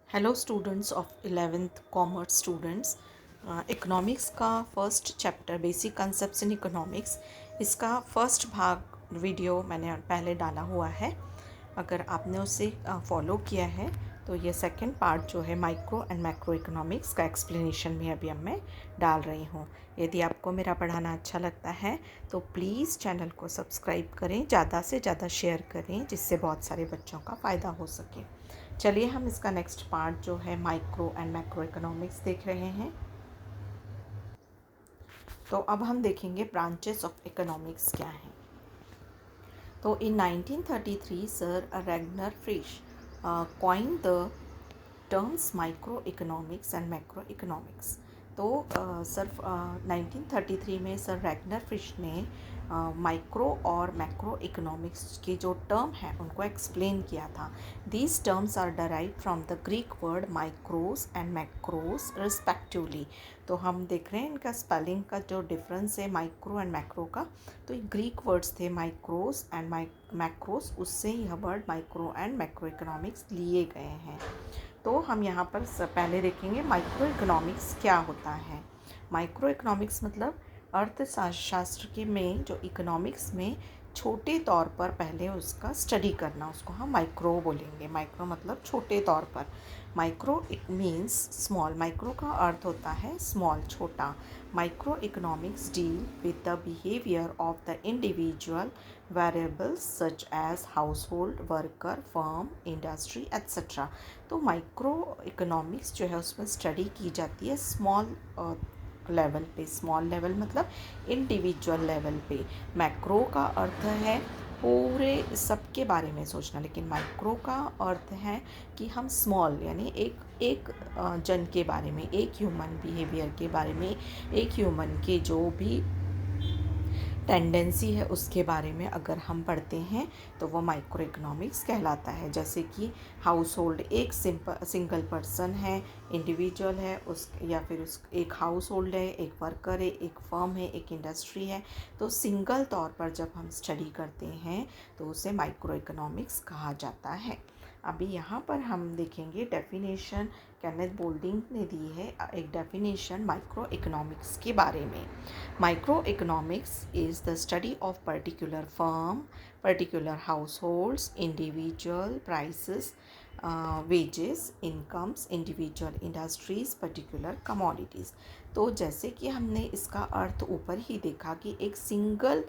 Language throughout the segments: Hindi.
Hello students of 11th commerce students. Economics का first chapter basic concepts in economics, इसका फर्स्ट भाग वीडियो मैंने पहले डाला हुआ है। अगर आपने उसे फॉलो किया है तो ये सेकंड पार्ट जो है माइक्रो एंड मैक्रो इकोनॉमिक्स का एक्सप्लेनेशन भी अभी अब मैं डाल रही हूँ। यदि आपको मेरा पढ़ाना अच्छा लगता है तो प्लीज़ चैनल को सब्सक्राइब करें, ज़्यादा से ज़्यादा शेयर करें, जिससे बहुत सारे बच्चों का फ़ायदा हो सके। चलिए हम इसका नेक्स्ट पार्ट जो है माइक्रो एंड मैक्रो इकोनॉमिक्स देख रहे हैं। तो अब हम देखेंगे ब्रांचेस ऑफ इकोनॉमिक्स क्या हैं। तो in 1933 sir Ragnar Frisch coined the terms micro economics and macro economics. तो सर 1933 में सर रैगनर फ्रिश ने माइक्रो और मैक्रो इकोनॉमिक्स के जो टर्म हैं उनको एक्सप्लेन किया था। These terms are derived from the Greek word micros and macros respectively. तो हम देख रहे हैं इनका स्पेलिंग का जो डिफरेंस है माइक्रो एंड मैक्रो का। तो ये ग्रीक वर्ड्स थे माइक्रोस एंड मैक्रोस, उससे यह word micro and macro economics लिए गए हैं। तो हम यहाँ पर पहले देखेंगे माइक्रो इकोनॉमिक्स क्या होता है। माइक्रो इकोनॉमिक्स मतलब अर्थशास्त्र के में जो इकोनॉमिक्स में छोटे तौर पर पहले उसका स्टडी करना, उसको हम माइक्रो बोलेंगे। माइक्रो मतलब छोटे तौर पर। Micro it means small. Micro का अर्थ होता है स्मॉल, छोटा। Micro economics deal with the behaviour of the individual variables such as household, worker, firm, industry etcetera. तो माइक्रो इकोनॉमिक्स जो है उसमें स्टडी की जाती है स्मॉल लेवल पे। स्मॉल लेवल मतलब इंडिविजुअल लेवल पे। मैक्रो का अर्थ है पूरे सबके बारे में सोचना, लेकिन माइक्रो का अर्थ है कि हम स्मॉल यानी एक एक जन के बारे में, एक ह्यूमन बिहेवियर के बारे में, एक ह्यूमन के जो भी टेंडेंसी है उसके बारे में अगर हम पढ़ते हैं तो वो माइक्रो इकोनॉमिक्स कहलाता है। जैसे कि हाउस होल्ड एक सिंगल पर्सन है, इंडिविजुअल है, उस या फिर उस एक हाउस होल्ड है, एक वर्कर है, एक फर्म है, एक इंडस्ट्री है। तो सिंगल तौर पर जब हम स्टडी करते हैं तो उसे माइक्रो इकोनॉमिक्स कहा जाता है। अभी यहाँ पर हम देखेंगे डेफिनेशन केनेथ बोल्डिंग ने दी है, एक डेफिनेशन माइक्रो इकोनॉमिक्स के बारे में। Micro economics is the study of particular firm, particular house holds, individual prices, wages, incomes, individual industries, particular commodities. तो जैसे कि हमने इसका अर्थ ऊपर ही देखा कि एक सिंगल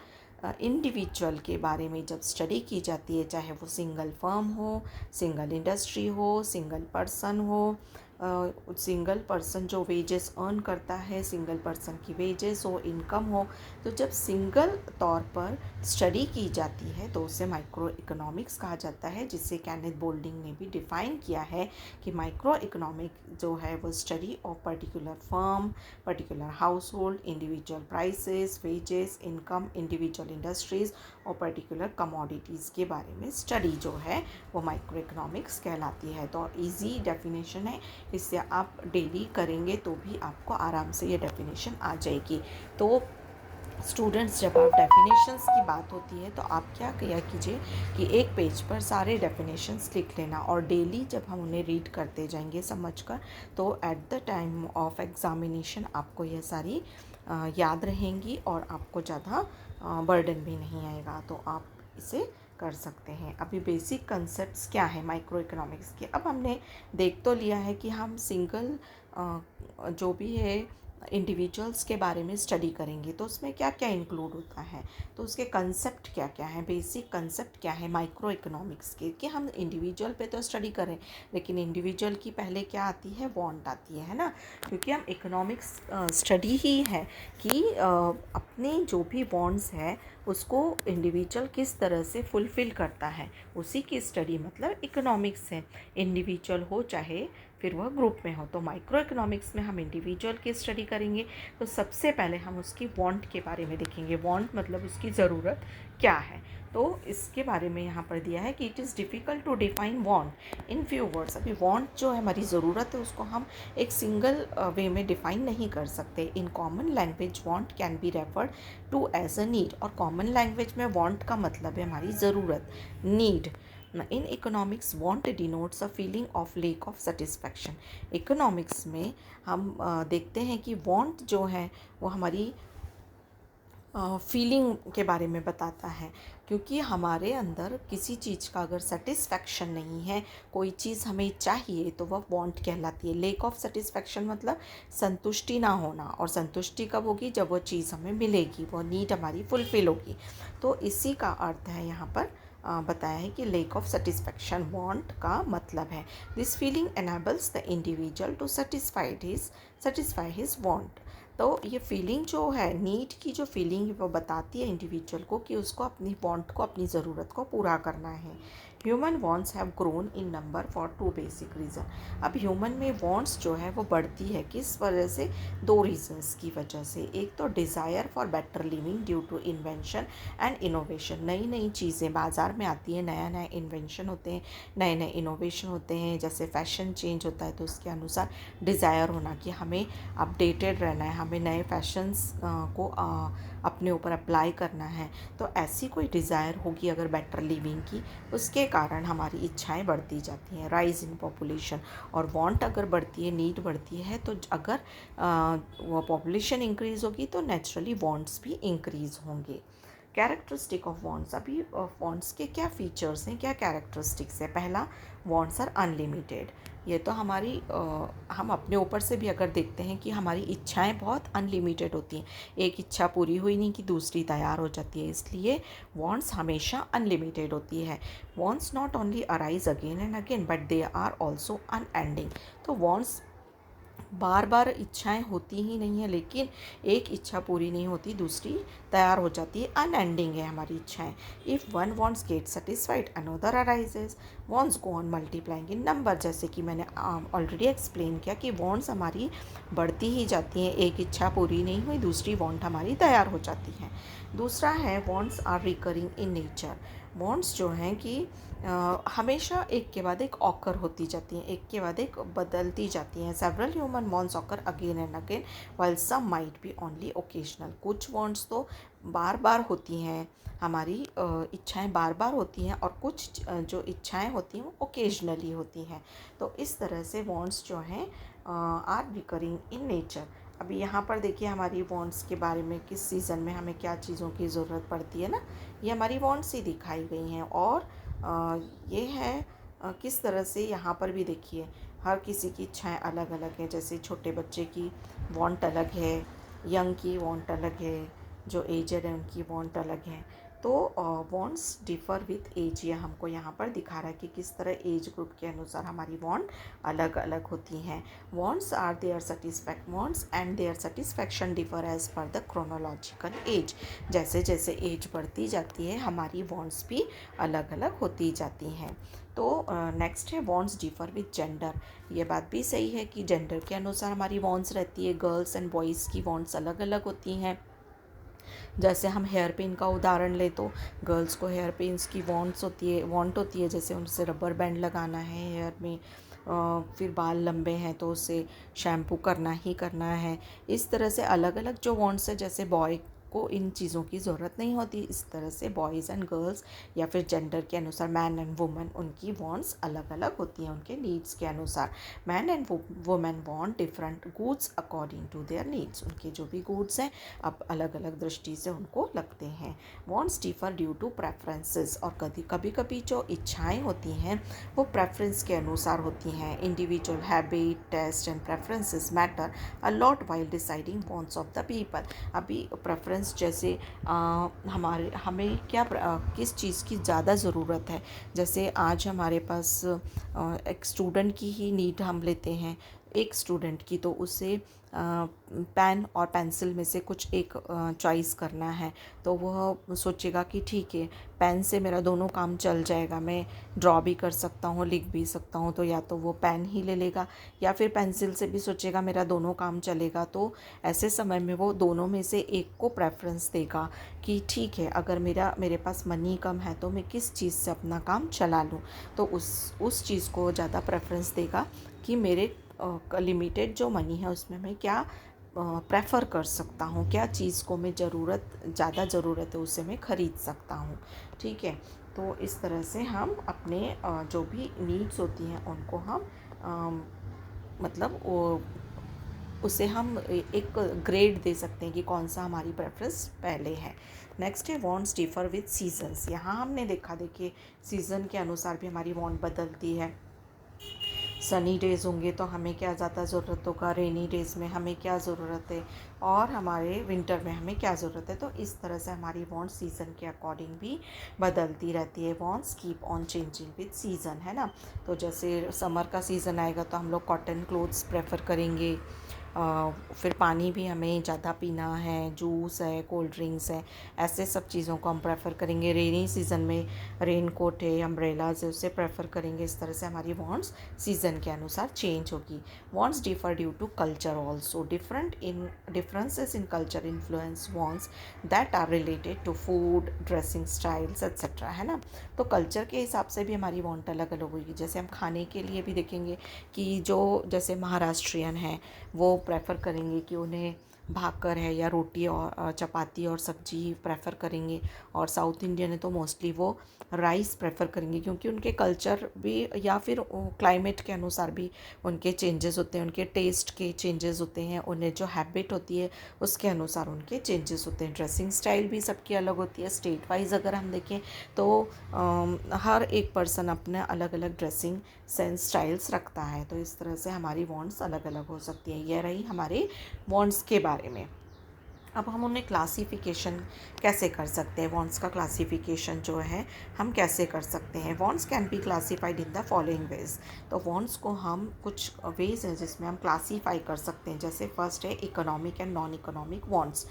इंडिविजुअल के बारे में जब स्टडी की जाती है, चाहे वो सिंगल फर्म हो, सिंगल इंडस्ट्री हो, सिंगल पर्सन हो, सिंगल पर्सन जो वेजेस अर्न करता है, सिंगल पर्सन की वेजेस हो, इनकम हो, तो जब सिंगल तौर पर स्टडी की जाती है तो उसे माइक्रो इकोनॉमिक्स कहा जाता है, जिसे केनेथ बोल्डिंग ने भी डिफ़ाइन किया है कि माइक्रो इकोनॉमिक जो है वो study of particular firm, particular house hold, individual prices, wages, income, individual industries और पर्टिकुलर कमोडिटीज़ के बारे में स्टडी जो है वो माइक्रो इकोनॉमिक्स कहलाती है। तो ईजी डेफिनेशन है, इससे आप डेली करेंगे तो भी आपको आराम से ये डेफिनेशन आ जाएगी। तो स्टूडेंट्स, जब आप डेफिनेशंस की बात होती है तो आप क्या किया कीजिए कि एक पेज पर सारे डेफिनेशंस लिख लेना, और डेली जब हम उन्हें रीड करते जाएंगे समझकर, तो at the time of examination आपको ये सारी याद रहेंगी और आपको ज़्यादा बर्डन भी नहीं आएगा। तो आप इसे कर सकते हैं। अभी बेसिक कंसेप्ट्स क्या है माइक्रो इकोनॉमिक्स के, अब हमने देख तो लिया है कि हम सिंगल जो भी है इंडिविजुअल्स के बारे में स्टडी करेंगे तो उसमें क्या क्या इंक्लूड होता है, तो उसके कंसेप्ट क्या क्या हैं, बेसिक कंसेप्ट क्या है माइक्रो इकोनॉमिक्स के, कि हम इंडिविजुअल पे तो स्टडी करें, लेकिन इंडिविजुअल की पहले क्या आती है, वांट आती है ना। क्योंकि हम इकोनॉमिक्स स्टडी ही है कि अपने जो भी वांट्स है उसको इंडिविजुअल किस तरह से फुलफ़िल करता है, उसी की स्टडी मतलब इकोनॉमिक्स है। इंडिविजुअल हो चाहे फिर वह ग्रुप में हो। तो माइक्रो इकोनॉमिक्स में हम इंडिविजुअल की स्टडी करेंगे तो सबसे पहले हम उसकी वांट के बारे में देखेंगे। वांट मतलब उसकी ज़रूरत क्या है। तो इसके बारे में यहाँ पर दिया है कि it is difficult to define want in few words. अभी वांट जो है हमारी ज़रूरत है उसको हम एक सिंगल वे में डिफ़ाइन नहीं कर सकते। In common language want can be referred to as a need, और कॉमन लैंग्वेज में वांट का मतलब है हमारी ज़रूरत, need. In economics want denotes a feeling of lack of satisfaction. Economics में हम देखते हैं कि वांट जो है वो हमारी फीलिंग के बारे में बताता है, क्योंकि हमारे अंदर किसी चीज़ का अगर सेटिस्फैक्शन नहीं है, कोई चीज़ हमें चाहिए, तो वह वांट कहलाती है। लेक ऑफ सेटिस्फैक्शन मतलब संतुष्टि ना होना, और संतुष्टि कब होगी, जब वो चीज़ हमें मिलेगी, वो नीड हमारी फुलफिल होगी। तो इसी का अर्थ है यहाँ पर बताया है कि लेक ऑफ सेटिस्फैक्शन वांट का मतलब है। This feeling enables the individual to satisfy his want. तो ये फीलिंग जो है, नीड की जो फीलिंग है, वो बताती है इंडिविजुअल को कि उसको अपनी वांट को, अपनी ज़रूरत को पूरा करना है। Human wants have grown in number for two basic reason. अब ह्यूमन में वांट्स जो है वो बढ़ती है किस वजह से, दो रीजंस की वजह से। एक तो desire for better living due to invention and innovation. नई नई चीज़ें बाज़ार में आती हैं, नया नया इन्वेंशन होते हैं, नए नए इनोवेशन होते हैं। जैसे फैशन चेंज होता है तो उसके अनुसार डिज़ायर होना कि हमें अपडेटेड रहना है, हमें नए फैशंस को अपने ऊपर अप्लाई करना है। तो ऐसी कोई डिज़ायर होगी अगर बेटर लिविंग की, उसके कारण हमारी इच्छाएं बढ़ती जाती हैं। राइज इन पॉपुलेशन, और वांट अगर बढ़ती है, नीड बढ़ती है, तो अगर वो पॉपुलेशन इंक्रीज़ होगी तो नेचुरली वांट्स भी इंक्रीज़ होंगे। कैरेक्टरिस्टिक ऑफ वांट्स, अभी वांट्स के क्या फीचर्स हैं, क्या कैरेक्टरिस्टिक्स है। पहला, वांट्स आर अनलिमिटेड। ये तो हमारी हम अपने ऊपर से भी अगर देखते हैं कि हमारी इच्छाएं बहुत अनलिमिटेड होती हैं, एक इच्छा पूरी हुई नहीं कि दूसरी तैयार हो जाती है, इसलिए वांट्स हमेशा अनलिमिटेड होती है। Wants not only arise again and again but they are also unending. तो वांट्स बार बार इच्छाएं होती ही नहीं है, लेकिन एक इच्छा पूरी नहीं होती, दूसरी तैयार हो जाती है, अनएंडिंग है हमारी इच्छाएं। If one wants gate satisfied another arises, wants go on multiplying in number. जैसे कि मैंने ऑलरेडी एक्सप्लेन किया कि वांट्स हमारी बढ़ती ही जाती हैं, एक इच्छा पूरी नहीं हुई, दूसरी वांट हमारी तैयार हो जाती है। दूसरा है, wants are recurring in nature. Wants जो हैं कि हमेशा एक के बाद एक ऑकर होती जाती हैं, एक के बाद एक बदलती जाती हैं। Several human wants occur again and again while some might be only occasional. कुछ वांट्स तो बार बार होती हैं, हमारी इच्छाएं बार बार होती हैं, और कुछ जो इच्छाएं होती हैं वो ओकेजनली होती हैं। तो इस तरह से वांट्स जो हैं आर रिकरिंग इन नेचर। अभी यहाँ पर देखिए हमारी वांट्स के बारे में, किस सीज़न में हमें क्या चीज़ों की ज़रूरत पड़ती है ना, ये हमारी वांट्स ही दिखाई गई हैं। और ये है किस तरह से यहाँ पर भी देखिए हर किसी की इच्छाएं अलग अलग हैं। जैसे छोटे बच्चे की वांट अलग है, यंग की वांट अलग है, जो एजड है उनकी वांट अलग है। तो वांट्स डिफ़र विथ एज, ये हमको यहाँ पर दिखा रहा है कि किस तरह एज ग्रुप के अनुसार हमारी वांट अलग अलग होती हैं। Wants are wants and their satisfaction differ as per the chronological age. जैसे जैसे एज बढ़ती जाती है हमारी वांट्स भी अलग अलग होती जाती हैं। तो नेक्स्ट है, वांट्स डिफर विथ जेंडर। ये बात भी सही है कि जेंडर के अनुसार हमारी वांट्स रहती है। गर्ल्स एंड बॉयज़ की वांट्स अलग अलग होती हैं। जैसे हम हेयर पिन का उदाहरण लें तो गर्ल्स को हेयर पिन्स की वांट होती है, जैसे उनसे रबर बैंड लगाना है हेयर में, फिर बाल लंबे हैं तो उसे शैम्पू करना ही करना है। इस तरह से अलग अलग जो वांट्स है, जैसे बॉय को इन चीज़ों की ज़रूरत नहीं होती, इस तरह से बॉयज़ एंड गर्ल्स या फिर जेंडर के अनुसार मैन एंड वुमेन, उनकी वांट्स अलग अलग होती हैं उनके नीड्स के अनुसार। Man and women want different goods according to their needs. उनके जो भी गुड्स हैं अब अलग अलग दृष्टि से उनको लगते हैं। Wants differ due to preferences, और कभी कभी जो इच्छाएँ होती हैं वो प्रेफरेंस के अनुसार होती हैं। Individual habit, taste and preferences matter a lot while deciding wants of the people. अभी प्रेफरेंस जैसे हमें किस चीज़ की ज़्यादा ज़रूरत है। जैसे आज हमारे पास एक स्टूडेंट की ही नीड हम लेते हैं, एक स्टूडेंट की, तो उसे पेन और पेंसिल में से कुछ एक चॉइस करना है, तो वह सोचेगा कि ठीक है पेन से मेरा दोनों काम चल जाएगा, मैं ड्रॉ भी कर सकता हूँ, लिख भी सकता हूँ, तो या तो वो पेन ही ले लेगा, या फिर पेंसिल से भी सोचेगा मेरा दोनों काम चलेगा। तो ऐसे समय में वो दोनों में से एक को प्रेफरेंस देगा कि ठीक है अगर मेरे पास मनी कम है तो मैं किस चीज़ से अपना काम चला लूँ, तो उस चीज़ को ज़्यादा प्रेफरेंस देगा कि मेरे लिमिटेड जो मनी है उसमें मैं क्या प्रेफर कर सकता हूँ, क्या चीज़ को मैं ज़्यादा ज़रूरत है उसे मैं ख़रीद सकता हूँ। ठीक है, तो इस तरह से हम अपने जो भी नीड्स होती हैं उनको हम मतलब वो उसे हम एक ग्रेड दे सकते हैं कि कौन सा हमारी प्रेफरेंस पहले है। नेक्स्ट है वांट्स डिफर विद सीजन्स। यहाँ हमने देखा, देखिए सीज़न के अनुसार भी हमारी वांट बदलती है। सनी डेज़ होंगे तो हमें क्या ज़्यादा ज़रूरत होगा, रेनी डेज़ में हमें क्या ज़रूरत है, और हमारे विंटर में हमें क्या ज़रूरत है। तो इस तरह से हमारी वांट्स सीज़न के अकॉर्डिंग भी बदलती रहती है। Wants keep on changing with season, है ना। तो जैसे समर का सीज़न आएगा तो हम लोग कॉटन क्लोथ्स प्रेफर करेंगे। फिर पानी भी हमें ज़्यादा पीना है, जूस है, कोल्ड ड्रिंक्स है, ऐसे सब चीज़ों को हम प्रेफर करेंगे। रेनी सीज़न में रेन कोट है, अम्ब्रेलाज है, उसे प्रेफर करेंगे। इस तरह से हमारी वांट्स सीज़न के अनुसार चेंज होगी। Wants differ due to culture also. Differences in culture influence wants that are related to food, dressing styles etcetera, है ना। तो कल्चर के हिसाब से भी हमारी वांट अलग अलग होगी। जैसे हम खाने के लिए भी देखेंगे कि जो जैसे महाराष्ट्रियन हैं वो प्रेफर करेंगे कि उन्हें भाकर है या रोटी और चपाती और सब्जी प्रेफर करेंगे, और साउथ इंडियन है तो मोस्टली वो राइस प्रेफर करेंगे, क्योंकि उनके कल्चर भी या फिर क्लाइमेट के अनुसार भी उनके चेंजेस होते हैं, उनके टेस्ट के चेंजेस होते हैं, उन्हें जो हैबिट होती है उसके अनुसार उनके चेंजेस होते हैं। ड्रेसिंग स्टाइल भी सबकी अलग होती है। स्टेट वाइज अगर हम देखें तो हर एक पर्सन अपना अलग अलग ड्रेसिंग सेंस स्टाइल्स रखता है। तो इस तरह से हमारी वांट्स अलग अलग हो सकती हैं। यह रही हमारे वांट्स के बारे में। अब हम उन्हें क्लासिफिकेशन कैसे कर सकते हैं। वांट्स का क्लासिफिकेशन जो है हम कैसे कर सकते हैं। Wants can be classified in the following veg. तो वांट्स को हम कुछ वेज हैं जिसमें हम क्लासीफाई कर सकते हैं। जैसे फर्स्ट है economic and non economic wants.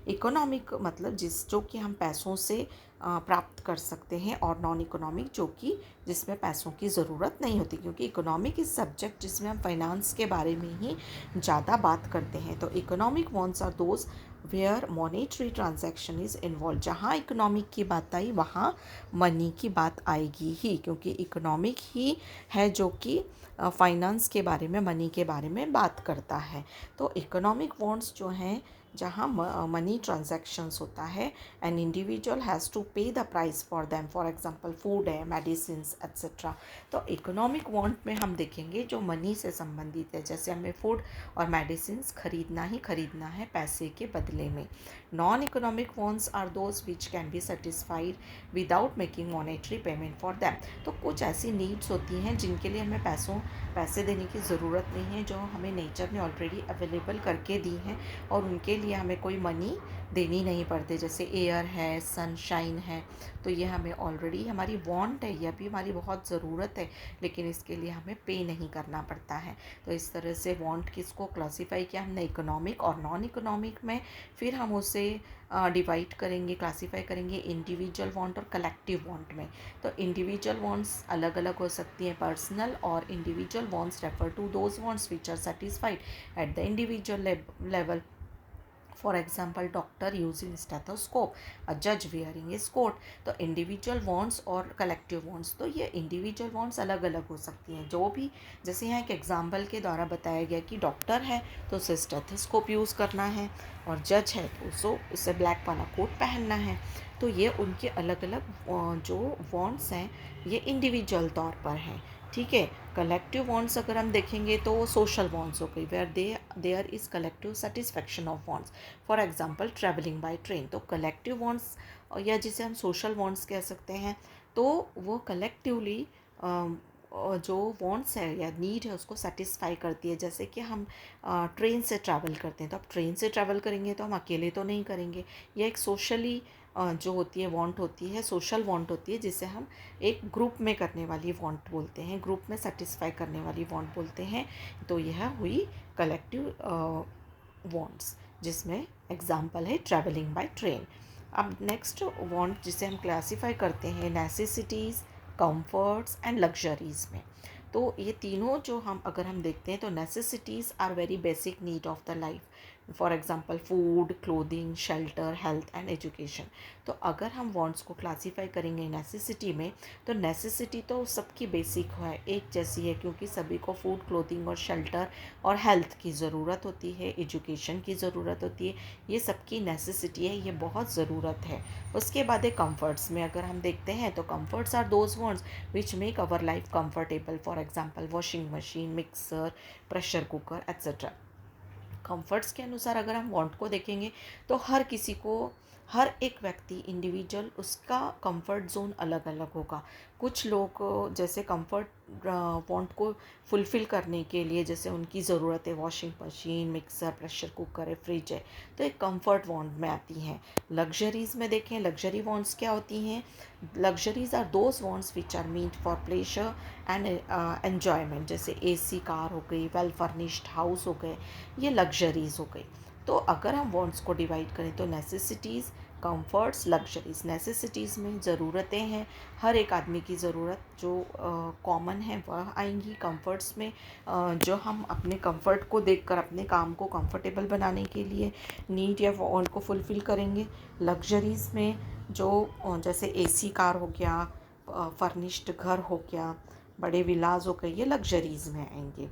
Economic मतलब जो कि हम पैसों से प्राप्त कर सकते हैं, और नॉन इकोनॉमिक जो कि जिसमें पैसों की ज़रूरत नहीं होती, क्योंकि इकोनॉमिक इस सब्जेक्ट जिसमें हम फाइनेंस के बारे में ही ज़्यादा बात करते हैं। तो economic wants are those where monetary transaction is involve. जहाँ इकोनॉमिक की बात आई वहाँ मनी की बात आएगी ही, क्योंकि इकोनॉमिक ही है जो कि फाइनेंस के बारे में, मनी के बारे में बात करता है। तो इकोनॉमिक वांट्स जो हैं जहाँ मनी ट्रांजैक्शंस होता है, एन इंडिविजुअल हैज़ टू पे the price for them, for example food है, मेडिसिन्स एक्सेट्रा। तो इकोनॉमिक वांट में हम देखेंगे जो मनी से संबंधित है, जैसे हमें फूड और मेडिसिन्स खरीदना ही खरीदना है पैसे के बदले में। Non economic wants are those which can be satisfied without making monetary payment for them. तो कुछ ऐसी नीड्स होती हैं जिनके लिए हमें पैसे देने की ज़रूरत नहीं है, जो हमें नेचर ने ऑलरेडी अवेलेबल करके दी हैं, और उनके लिए हमें कोई मनी देनी नहीं पड़ती। जैसे एयर है, सनशाइन है, तो ये हमें ऑलरेडी हमारी वांट है, यह भी हमारी बहुत ज़रूरत है, लेकिन इसके लिए हमें पे नहीं करना पड़ता है। तो इस तरह से वांट किसको क्लासीफाई किया हमने, इकोनॉमिक और नॉन इकोनॉमिक में। फिर हम उसे डिवाइड करेंगे, क्लासीफाई करेंगे इंडिविजुअल वांट और कलेक्टिव वांट में। तो इंडिविजुअल वांट्स अलग अलग हो सकती हैं। पर्सनल और individual wants refer to those wants which are satisfied at the individual level. For example doctor using stethoscope, a जज वियरिंग इज कोट। तो इंडिविजुअल वांट्स और कलेक्टिव वांट्स, तो ये इंडिविजुअल वांट्स अलग अलग हो सकती हैं। जो भी जैसे यहाँ एक एग्जाम्पल के द्वारा बताया गया कि डॉक्टर है तो उसे स्टेथोस्कोप यूज़ करना है, और जज है तो उसे ब्लैक वाला कोट पहनना है। तो ये उनके अलग अलग जो वांट्स हैं ये इंडिविजुअल तौर पर हैं, ठीक है। कलेक्टिव वांट्स अगर हम देखेंगे तो सोशल वांट्स हो गई, where there is collective satisfaction of wants. For example travelling by train. तो कलेक्टिव वांट्स या जिसे हम सोशल वांट्स कह सकते हैं, तो वो कलेक्टिवली जो वांट्स है या नीड है उसको सेटिस्फाई करती है। जैसे कि हम ट्रेन से ट्रैवल करते हैं, तो अब ट्रेन से ट्रैवल करेंगे तो हम अकेले तो नहीं करेंगे। यह एक सोशली जो होती है वांट होती है, सोशल वांट होती है, जिसे हम एक ग्रुप में करने वाली वांट बोलते हैं, ग्रुप में सेटिस्फाई करने वाली वांट बोलते हैं। तो यह हुई कलेक्टिव वांट्स, जिसमें एग्जांपल है ट्रैवलिंग बाय ट्रेन। अब नेक्स्ट वांट जिसे हम क्लासीफाई करते हैं नेसेसिटीज़, कंफर्ट्स एंड लग्जरीज़ में। तो ये तीनों जो हम अगर हम देखते हैं तो necessities are very basic need of the life. For example food, clothing, shelter, health and education. तो अगर हम वांट्स को क्लासीफाई करेंगे नेसेसिटी में, तो नेसेसिटी तो सबकी बेसिक है, एक जैसी है, क्योंकि सभी को फूड, क्लोथिंग और शेल्टर और हेल्थ की ज़रूरत होती है, एजुकेशन की ज़रूरत होती है, ये सबकी नेसेसिटी है, ये बहुत ज़रूरत है। उसके बाद है कंफर्ट्स में अगर हम देखते हैं तो comforts are those wants which make our life comfortable, for example washing machine, mixer, pressure cooker etcetera. Comforts के अनुसार अगर हम वांट को देखेंगे तो हर किसी को, हर एक व्यक्ति इंडिविजुअल, उसका कंफर्ट जोन अलग अलग होगा। कुछ लोग जैसे कंफर्ट वांट को फुलफ़िल करने के लिए, जैसे उनकी ज़रूरत है washing machine, mixer, pressure cooker है, फ्रिज है, तो एक कंफर्ट वांट में आती हैं। लग्जरीज़ में देखें, लग्जरी वांट्स क्या होती हैं? Luxuries are those wants which are meant for pleasure and enjoyment, जैसे एसी कार हो गई, वेल फर्निश्ड हाउस हो गए, ये लग्जरीज़ हो गई। तो अगर हम वांट्स को डिवाइड करें तो नेसेसिटीज़, कंफर्ट्स, लग्जरीज़। नेसेसिटीज़ में ज़रूरतें हैं, हर एक आदमी की ज़रूरत जो कॉमन है वह आएंगी। कंफर्ट्स में जो हम अपने कंफर्ट को देखकर अपने काम को कंफर्टेबल बनाने के लिए नीड या वांट को फुलफ़िल करेंगे। लग्जरीज़ में जो जैसे एसी कार हो गया, फर्निश्ड घर हो गया, बड़े विलाज हो गए, ये लग्जरीज़ में आएंगे।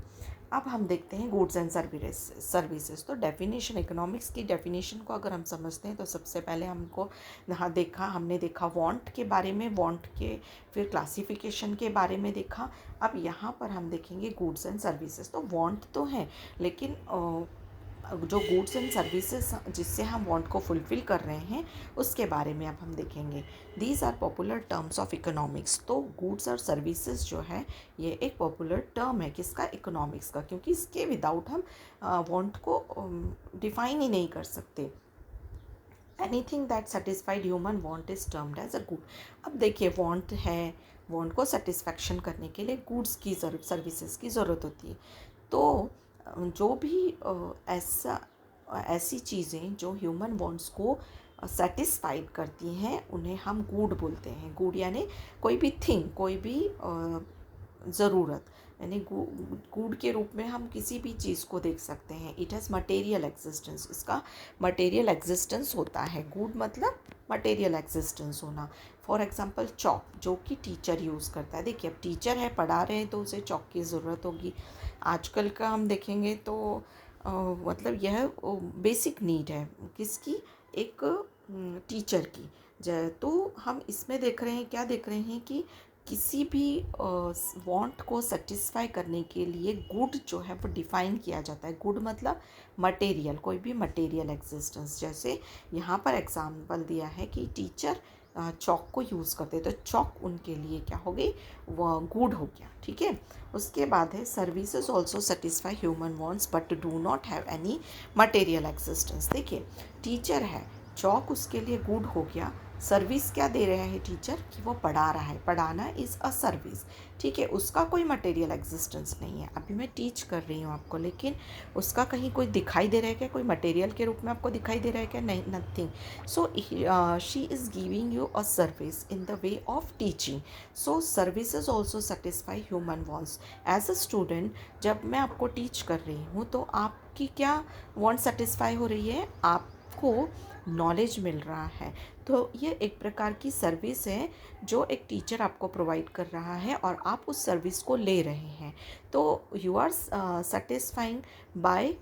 अब हम देखते हैं गुड्स एंड सर्विसेज। तो डेफिनेशन, इकोनॉमिक्स की डेफिनेशन को अगर हम समझते हैं तो सबसे पहले हमने देखा वांट के बारे में, वांट के फिर क्लासिफिकेशन के बारे में देखा। अब यहाँ पर हम देखेंगे गुड्स एंड सर्विसेज। तो वांट तो है, लेकिन जो गुड्स एंड सर्विसेज जिससे हम वांट को फुलफ़िल कर रहे हैं उसके बारे में अब हम देखेंगे। These are popular terms of economics. तो गुड्स और सर्विसेज जो है ये एक पॉपुलर टर्म है, किसका? इकोनॉमिक्स का, क्योंकि इसके विदाउट हम वांट को डिफाइन ही नहीं कर सकते। Anything that satisfied human want is termed as a good. अब देखिए वांट है, वांट को सेटिस्फैक्शन करने के लिए गुड्स की सर्विसेज की ज़रूरत होती है। तो जो भी ऐसी चीज़ें जो ह्यूमन वांट्स को सेटिस्फाइड करती हैं उन्हें हम गुड बोलते हैं। गुड यानी कोई भी थिंग, कोई भी ज़रूरत, यानी गुड के रूप में हम किसी भी चीज़ को देख सकते हैं। इट हैज़ मटेरियल एग्जिस्टेंस, इसका मटेरियल एग्जिस्टेंस होता है। गुड मतलब मटेरियल एग्जिस्टेंस होना। फॉर एग्जांपल चॉक, जो कि टीचर यूज़ करता है। देखिए अब टीचर है, पढ़ा रहे हैं, तो उसे चॉक की ज़रूरत होगी। आजकल का हम देखेंगे तो मतलब यह बेसिक नीड है किसकी? एक टीचर की। तो हम इसमें देख रहे हैं, क्या देख रहे हैं कि किसी भी वांट को सेटिस्फाई करने के लिए गुड जो है वो डिफ़ाइन किया जाता है। गुड मतलब मटेरियल, कोई भी मटेरियल एग्जिस्टेंस। जैसे यहाँ पर एग्जाम्पल दिया है कि टीचर चॉक को यूज़ करते, तो चॉक उनके लिए क्या हो गई? वो गुड हो गया। ठीक है। उसके बाद है services also satisfy human wants but do not have any material existence. देखिए टीचर है, चॉक उसके लिए गुड हो गया। सर्विस क्या दे रहे हैं टीचर? कि वो पढ़ा रहा है, पढ़ाना इज़ अ सर्विस। ठीक है, उसका कोई मटेरियल एग्जिस्टेंस नहीं है। अभी मैं टीच कर रही हूँ आपको, लेकिन उसका कहीं कोई दिखाई दे रहा है क्या? कोई मटेरियल के रूप में आपको दिखाई दे रहा है क्या? नहीं, nothing. So she is giving you a service in the way of teaching. So services also satisfy human wants. As a student जब मैं आपको टीच कर रही हूँ तो आपकी क्या वांट सेटिस्फाई हो रही है? आपको नॉलेज मिल रहा है। तो ये एक प्रकार की सर्विस है जो एक टीचर आपको प्रोवाइड कर रहा है और आप उस सर्विस को ले रहे हैं। तो you are satisfying by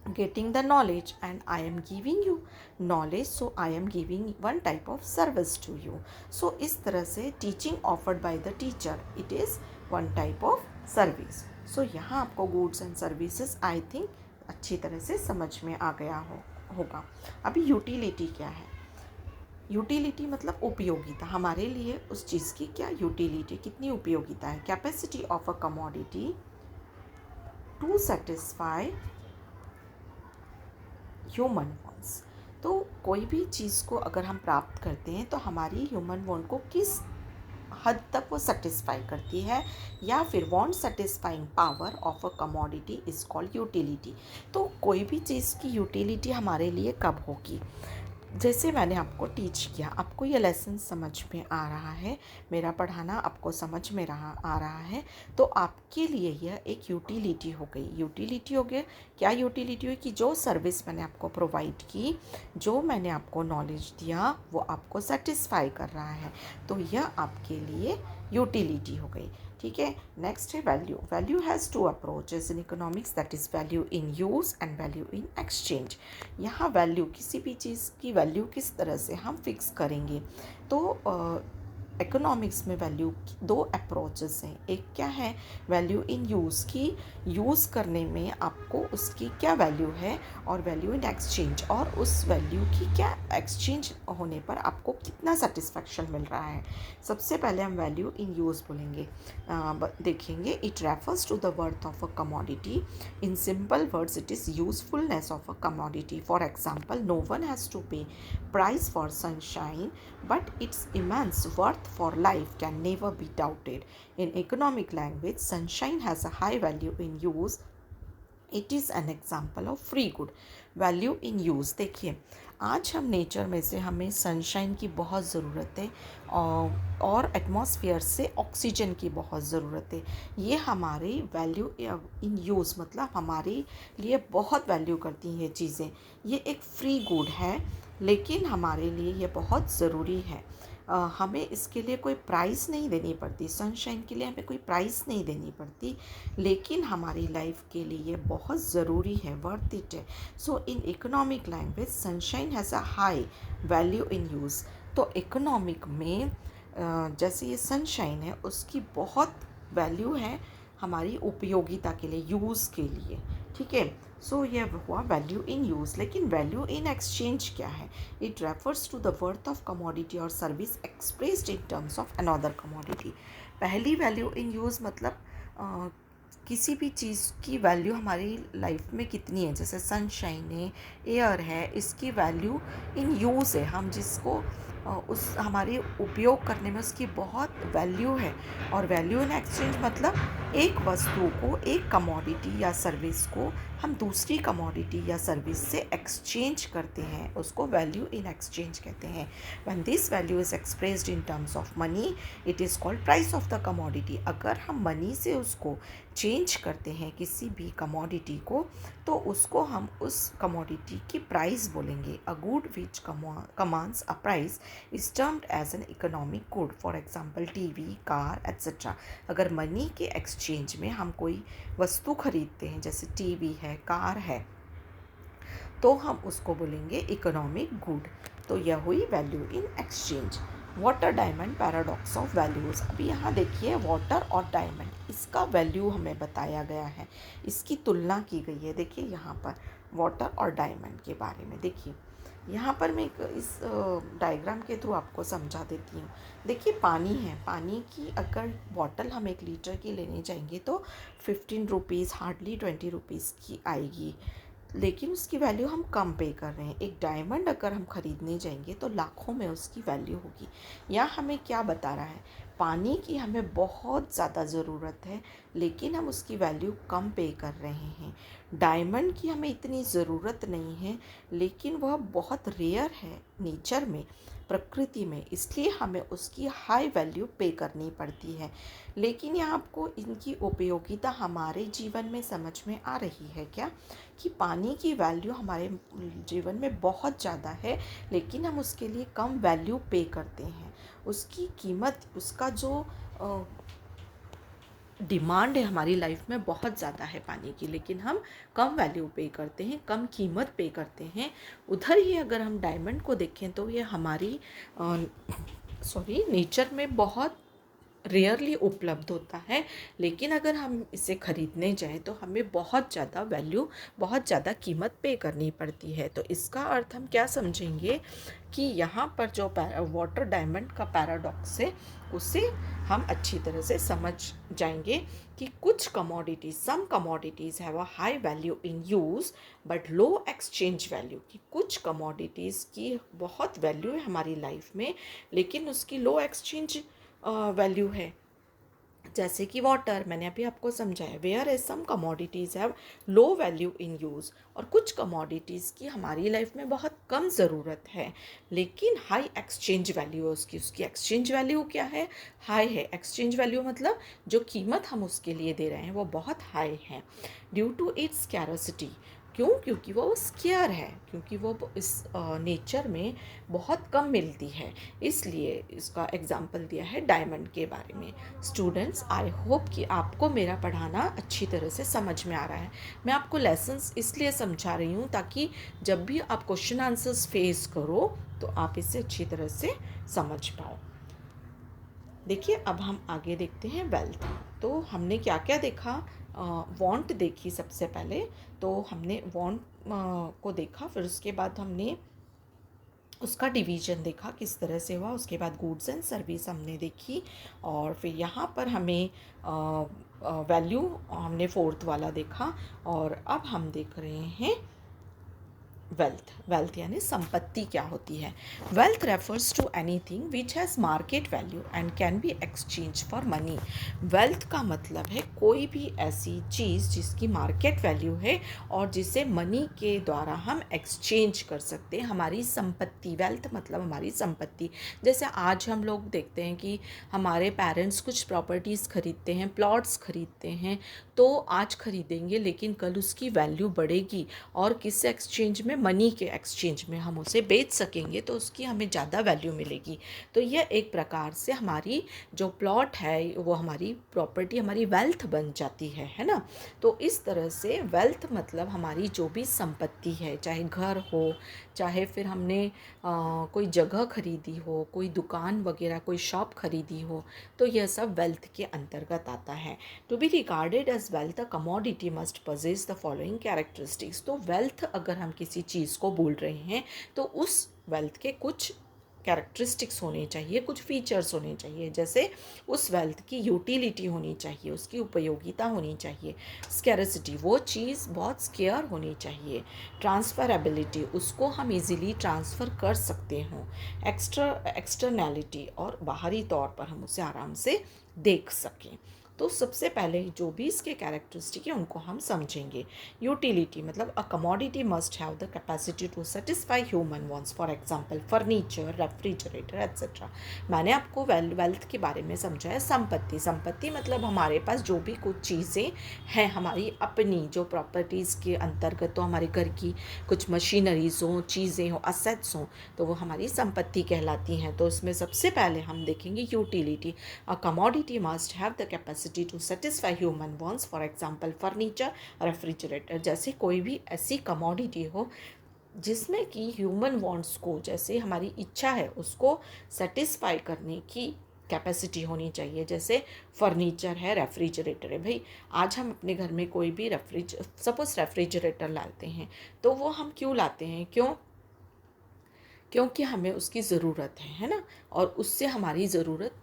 getting the knowledge and I am giving you knowledge, so I am giving one type of service to you. So इस तरह से teaching offered by the teacher, it is one type of service. So यहाँ आपको goods and services I think अच्छी तरह से समझ में आ गया होगा। अभी यूटिलिटी क्या है? यूटिलिटी मतलब उपयोगिता, हमारे लिए उस चीज़ की क्या यूटिलिटी, कितनी उपयोगिता है। Capacity of a commodity to satisfy human wants. तो कोई भी चीज़ को अगर हम प्राप्त करते हैं तो हमारी ह्यूमन वांट को किस हद तक वो सेटिस्फाई करती है, या फिर want satisfying power of a commodity is called utility. तो कोई भी चीज़ की यूटिलिटी हमारे लिए कब होगी? जैसे मैंने आपको टीच किया, आपको ये लेसन समझ में आ रहा है, मेरा पढ़ाना आपको समझ में आ रहा है, तो आपके लिए यह एक यूटिलिटी हो गई। यूटिलिटी हो गया, क्या यूटिलिटी हुई कि जो सर्विस मैंने आपको प्रोवाइड की, जो मैंने आपको नॉलेज दिया, वो आपको सेटिस्फाई कर रहा है, तो यह आपके लिए यूटिलिटी हो गई। ठीक है। नेक्स्ट है value. Value has two approaches in economics, that is value in use and value in exchange. यहाँ वैल्यू, किसी भी चीज़ की वैल्यू किस तरह से हम फिक्स करेंगे, तो इकोनॉमिक्स में वैल्यू की दो अप्रोचेस हैं। एक क्या है, वैल्यू इन यूज़ की, यूज़ करने में आपको उसकी क्या वैल्यू है, और वैल्यू इन एक्सचेंज, और उस वैल्यू की क्या एक्सचेंज होने पर आपको कितना सेटिस्फैक्शन मिल रहा है। सबसे पहले हम वैल्यू इन यूज़ बोलेंगे, देखेंगे। It refers to the worth of a commodity. In simple words it is usefulness of a commodity. For example, no one has to pay price for sunshine, but its immense worth for life can never be doubted. In economic language, sunshine has a high value in use. It is an example of free good. Value in use, देखिए आज हम नेचर में से हमें सनशाइन की बहुत ज़रूरत है, और एटमॉस्फेयर से ऑक्सीजन की बहुत ज़रूरत है। ये हमारी वैल्यू इन यूज़ मतलब हमारे लिए बहुत वैल्यू करती हैं ये चीज़ें। ये एक फ्री गुड है, लेकिन हमारे लिए ये बहुत ज़रूरी है। हमें इसके लिए कोई प्राइस नहीं देनी पड़ती, सनशाइन के लिए हमें कोई प्राइस नहीं देनी पड़ती, लेकिन हमारी लाइफ के लिए ये बहुत ज़रूरी है, वर्थ इट है। So in economic language sunshine has a high value in use. तो इकोनॉमिक में जैसे ये सनशाइन है, उसकी बहुत वैल्यू है हमारी उपयोगिता के लिए, यूज़ के लिए। ठीक है। सो ये हुआ वैल्यू इन यूज़। लेकिन वैल्यू इन एक्सचेंज क्या है? It refers to the worth of commodity और service expressed in terms of another commodity. पहली वैल्यू इन यूज़ मतलब किसी भी चीज़ की वैल्यू हमारी लाइफ में कितनी है, जैसे सनशाइन है, एयर है, इसकी वैल्यू इन यूज़ है, हम जिसको उस हमारे उपयोग करने में उसकी बहुत वैल्यू है। और वैल्यू इन एक्सचेंज मतलब एक वस्तु को, एक कमोडिटी या सर्विस को हम दूसरी कमोडिटी या सर्विस से एक्सचेंज करते हैं, उसको वैल्यू इन एक्सचेंज कहते हैं। When this value is expressed in terms of money, it is called price of the commodity. अगर हम मनी से उसको चेंज करते हैं किसी भी कमोडिटी को, तो उसको हम उस कमोडिटी की प्राइस बोलेंगे। A good which commands a price is termed as an economic good. For example TV, car etcetera. अगर मनी के एक्सचेंज में हम कोई वस्तु खरीदते हैं, जैसे टीवी है, कार है, तो हम उसको बोलेंगे इकोनॉमिक गुड। तो यह हुई value in exchange. Water diamond paradox of values. अभी यहाँ देखिए वाटर और डायमंड, इसका वैल्यू हमें बताया गया है, इसकी तुलना की गई है। देखिए यहाँ पर वाटर और डायमंड के बारे में देखिए, यहाँ पर मैं इस डायग्राम के थ्रू आपको समझा देती हूँ। देखिए पानी है, पानी की अगर बॉटल हम 1 लीटर की लेने जाएंगे तो 15 रुपीज़, हार्डली 20 रुपीज़ की आएगी, लेकिन उसकी वैल्यू हम कम पे कर रहे हैं। एक डायमंड अगर हम ख़रीदने जाएंगे तो लाखों में उसकी वैल्यू होगी। यहाँ हमें क्या बता रहा है, पानी की हमें बहुत ज़्यादा ज़रूरत है, लेकिन हम उसकी वैल्यू कम पे कर रहे हैं। डायमंड की हमें इतनी ज़रूरत नहीं है, लेकिन वह बहुत रेयर है नेचर में, प्रकृति में, इसलिए हमें उसकी हाई वैल्यू पे करनी पड़ती है। लेकिन यहाँ आपको इनकी उपयोगिता हमारे जीवन में समझ में आ रही है क्या, कि पानी की वैल्यू हमारे जीवन में बहुत ज़्यादा है, लेकिन हम उसके लिए कम वैल्यू पे करते हैं। उसकी कीमत, उसका जो डिमांड है हमारी लाइफ में बहुत ज़्यादा है पानी की, लेकिन हम कम वैल्यू पे करते हैं, कम कीमत पे करते हैं। उधर ही अगर हम डायमंड को देखें तो ये हमारी नेचर में बहुत रेयरली उपलब्ध होता है, लेकिन अगर हम इसे ख़रीदने जाएं तो हमें बहुत ज़्यादा वैल्यू, बहुत ज़्यादा कीमत पे करनी पड़ती है। तो इसका अर्थ हम क्या समझेंगे कि यहाँ पर जो वाटर डायमंड का पैराडॉक्स है, उसे हम अच्छी तरह से समझ जाएंगे कि कुछ commodities, some commodities have a high value in use but low exchange value. कि कुछ कमोडिटीज़ की बहुत वैल्यू है हमारी लाइफ में, लेकिन उसकी लो एक्सचेंज वैल्यू है। जैसे कि वाटर, मैंने अभी आपको समझाया, whereas some commodities have low value in use, और कुछ कमोडिटीज़ की हमारी लाइफ में बहुत कम ज़रूरत है लेकिन हाई एक्सचेंज वैल्यू है उसकी एक्सचेंज वैल्यू क्या है, हाई है। एक्सचेंज वैल्यू मतलब जो कीमत हम उसके लिए दे रहे हैं वो बहुत हाई है। ड्यू टू इट्स स्कैरसिटी, क्यों, क्योंकि वो स्केयर है, क्योंकि वो इस नेचर में बहुत कम मिलती है, इसलिए इसका एग्जाम्पल दिया है डायमंड के बारे में। स्टूडेंट्स, आई होप कि आपको मेरा पढ़ाना अच्छी तरह से समझ में आ रहा है। मैं आपको लेसन्स इसलिए समझा रही हूँ ताकि जब भी आप क्वेश्चन आंसर्स फेस करो तो आप इसे अच्छी तरह से समझ पाओ। देखिए अब हम आगे देखते हैं वेल्थ। तो हमने क्या क्या देखा, वांट देखी सबसे पहले, तो हमने वांट को देखा, फिर उसके बाद हमने उसका डिवीजन देखा किस तरह से हुआ, उसके बाद गुड्स एंड सर्विस हमने देखी, और फिर यहाँ पर हमें वैल्यू हमने फोर्थ वाला देखा, और अब हम देख रहे हैं वेल्थ। वेल्थ यानी संपत्ति क्या होती है। Wealth refers to anything which has market value and can be exchange for money. Wealth का मतलब है कोई भी ऐसी चीज़ जिसकी मार्केट वैल्यू है और जिसे मनी के द्वारा हम एक्सचेंज कर सकते हैं। हमारी संपत्ति, वेल्थ मतलब हमारी संपत्ति। जैसे आज हम लोग देखते हैं कि हमारे पेरेंट्स कुछ प्रॉपर्टीज़ खरीदते हैं, प्लॉट्स खरीदते हैं, तो आज खरीदेंगे लेकिन कल उसकी वैल्यू बढ़ेगी और किस एक्सचेंज में, मनी के एक्सचेंज में हम उसे बेच सकेंगे तो उसकी हमें ज़्यादा वैल्यू मिलेगी। तो यह एक प्रकार से हमारी जो प्लॉट है वो हमारी प्रॉपर्टी, हमारी वेल्थ बन जाती है ना। तो इस तरह से वेल्थ मतलब हमारी जो भी संपत्ति है, चाहे घर हो, चाहे फिर हमने कोई जगह खरीदी हो, कोई दुकान वगैरह, कोई शॉप खरीदी हो, तो यह सब वेल्थ के अंतर्गत आता है। To be regarded as wealth, a commodity must possess the following characteristics. तो वेल्थ अगर हम किसी चीज़ को बोल रहे हैं तो उस वेल्थ के कुछ कैरेक्टरिस्टिक्स होने चाहिए, कुछ फीचर्स होने चाहिए। जैसे उस वेल्थ की यूटिलिटी होनी चाहिए, उसकी उपयोगिता होनी चाहिए। स्कैरसिटी, वो चीज़ बहुत स्केयर होनी चाहिए। ट्रांसफरेबिलिटी, उसको हम इजीली ट्रांसफ़र कर सकते हों। एक्सटर्नैलिटी, और बाहरी तौर पर हम उसे आराम से देख सकें। तो सबसे पहले जो भी इसके कैरेक्टरिस्टिक है उनको हम समझेंगे। यूटिलिटी मतलब a commodity must have the capacity to satisfy human wants, for example furniture, refrigerator etcetera. मैंने आपको वेल्थ के बारे में समझाया। संपत्ति, संपत्ति मतलब हमारे पास जो भी कुछ चीज़ें हैं, हमारी अपनी जो प्रॉपर्टीज़ के अंतर्गत, तो हमारे घर की कुछ मशीनरीज हों, चीज़ें हों, असेट्स हों, तो वो हमारी संपत्ति कहलाती हैं। तो इसमें सबसे पहले हम देखेंगे utility. A commodity must have the capacity to satisfy human wants, for example furniture, refrigerator. जैसे कोई भी ऐसी कमोडिटी हो जिसमें कि ह्यूमन वांट्स को, जैसे हमारी इच्छा है उसको सेटिस्फाई करने की कैपेसिटी होनी चाहिए। जैसे फर्नीचर है, रेफ्रिजरेटर है। भाई आज हम अपने घर में कोई भी सपोज रेफ्रिजरेटर लाते हैं, तो वो हम क्यों लाते हैं, क्योंकि हमें उसकी ज़रूरत है ना, और उससे हमारी ज़रूरत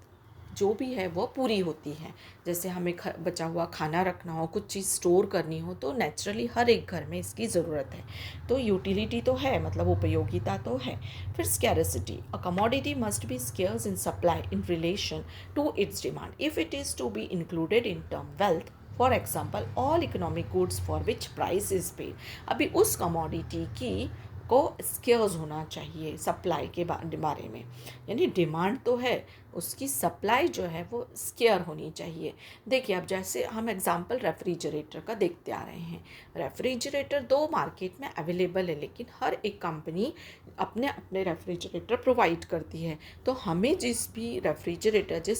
जो भी है वो पूरी होती है। जैसे हमें बचा हुआ खाना रखना हो, कुछ चीज़ स्टोर करनी हो, तो नेचुरली हर एक घर में इसकी ज़रूरत है। तो यूटिलिटी तो है, मतलब उपयोगिता तो है। फिर scarcity, a commodity must be scarce in supply in relation to its demand if it is to be included in term wealth, for example all economic goods for which price is paid. अभी उस कमोडिटी की को स्केर्स होना चाहिए सप्लाई के बारे में, यानी डिमांड तो है, उसकी सप्लाई जो है वो स्केयर होनी चाहिए। देखिए अब जैसे हम एग्जांपल रेफ्रिजरेटर का देखते आ रहे हैं। रेफ्रिजरेटर दो मार्केट में अवेलेबल है, लेकिन हर एक कंपनी अपने अपने रेफ्रिजरेटर प्रोवाइड करती है। तो हमें जिस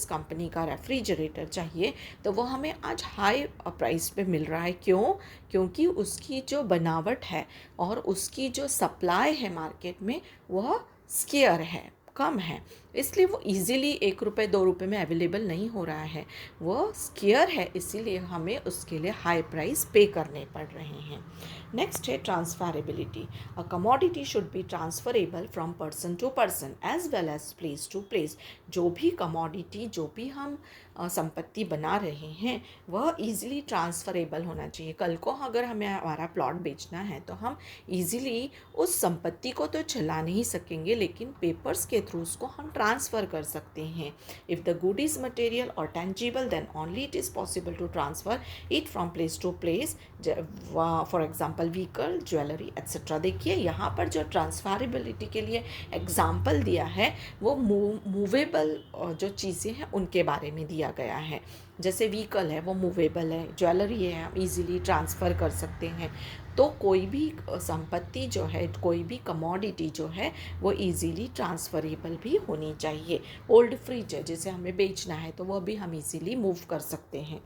कंपनी का रेफ्रिजरेटर चाहिए, तो वो हमें आज हाई प्राइस पे मिल रहा है। क्योंकि उसकी जो बनावट है और उसकी जो सप्लाई है मार्केट में वह स्केयर है, कम है, इसलिए वो इजीली 1 रुपये 2 रुपये में अवेलेबल नहीं हो रहा है। वो स्केयर है, इसीलिए हमें उसके लिए हाई प्राइस पे करने पड़ रहे हैं। नेक्स्ट है transferability. A commodity should be transferable from person to person as well as place to place. जो भी कमोडिटी, जो भी हम संपत्ति बना रहे हैं वह ईज़िली ट्रांसफरेबल होना चाहिए। कल को अगर हमें हमारा प्लॉट बेचना है तो हम ईज़िली उस संपत्ति को तो चला नहीं सकेंगे, लेकिन पेपर्स के थ्रू उसको हम ट्रांसफ़र कर सकते हैं। If the good is material और tangible then only it is possible to transfer it from place to place, for example vehicle, jewellery etcetera. देखिए यहाँ पर जो ट्रांसफरेबिलिटी के लिए एग्जाम्पल दिया है वो मूवेबल जो चीज़ें हैं उनके बारे में दिया गया है। जैसे व्हीकल है वो मूवेबल है, ज्वेलरी है हम इजीली ट्रांसफ़र कर सकते हैं। तो कोई भी संपत्ति जो है, कोई भी कमोडिटी जो है वो इजीली ट्रांसफरेबल भी होनी चाहिए। ओल्ड फ्रिज है जिसे हमें बेचना है तो वह भी हम इजीली मूव कर सकते हैं।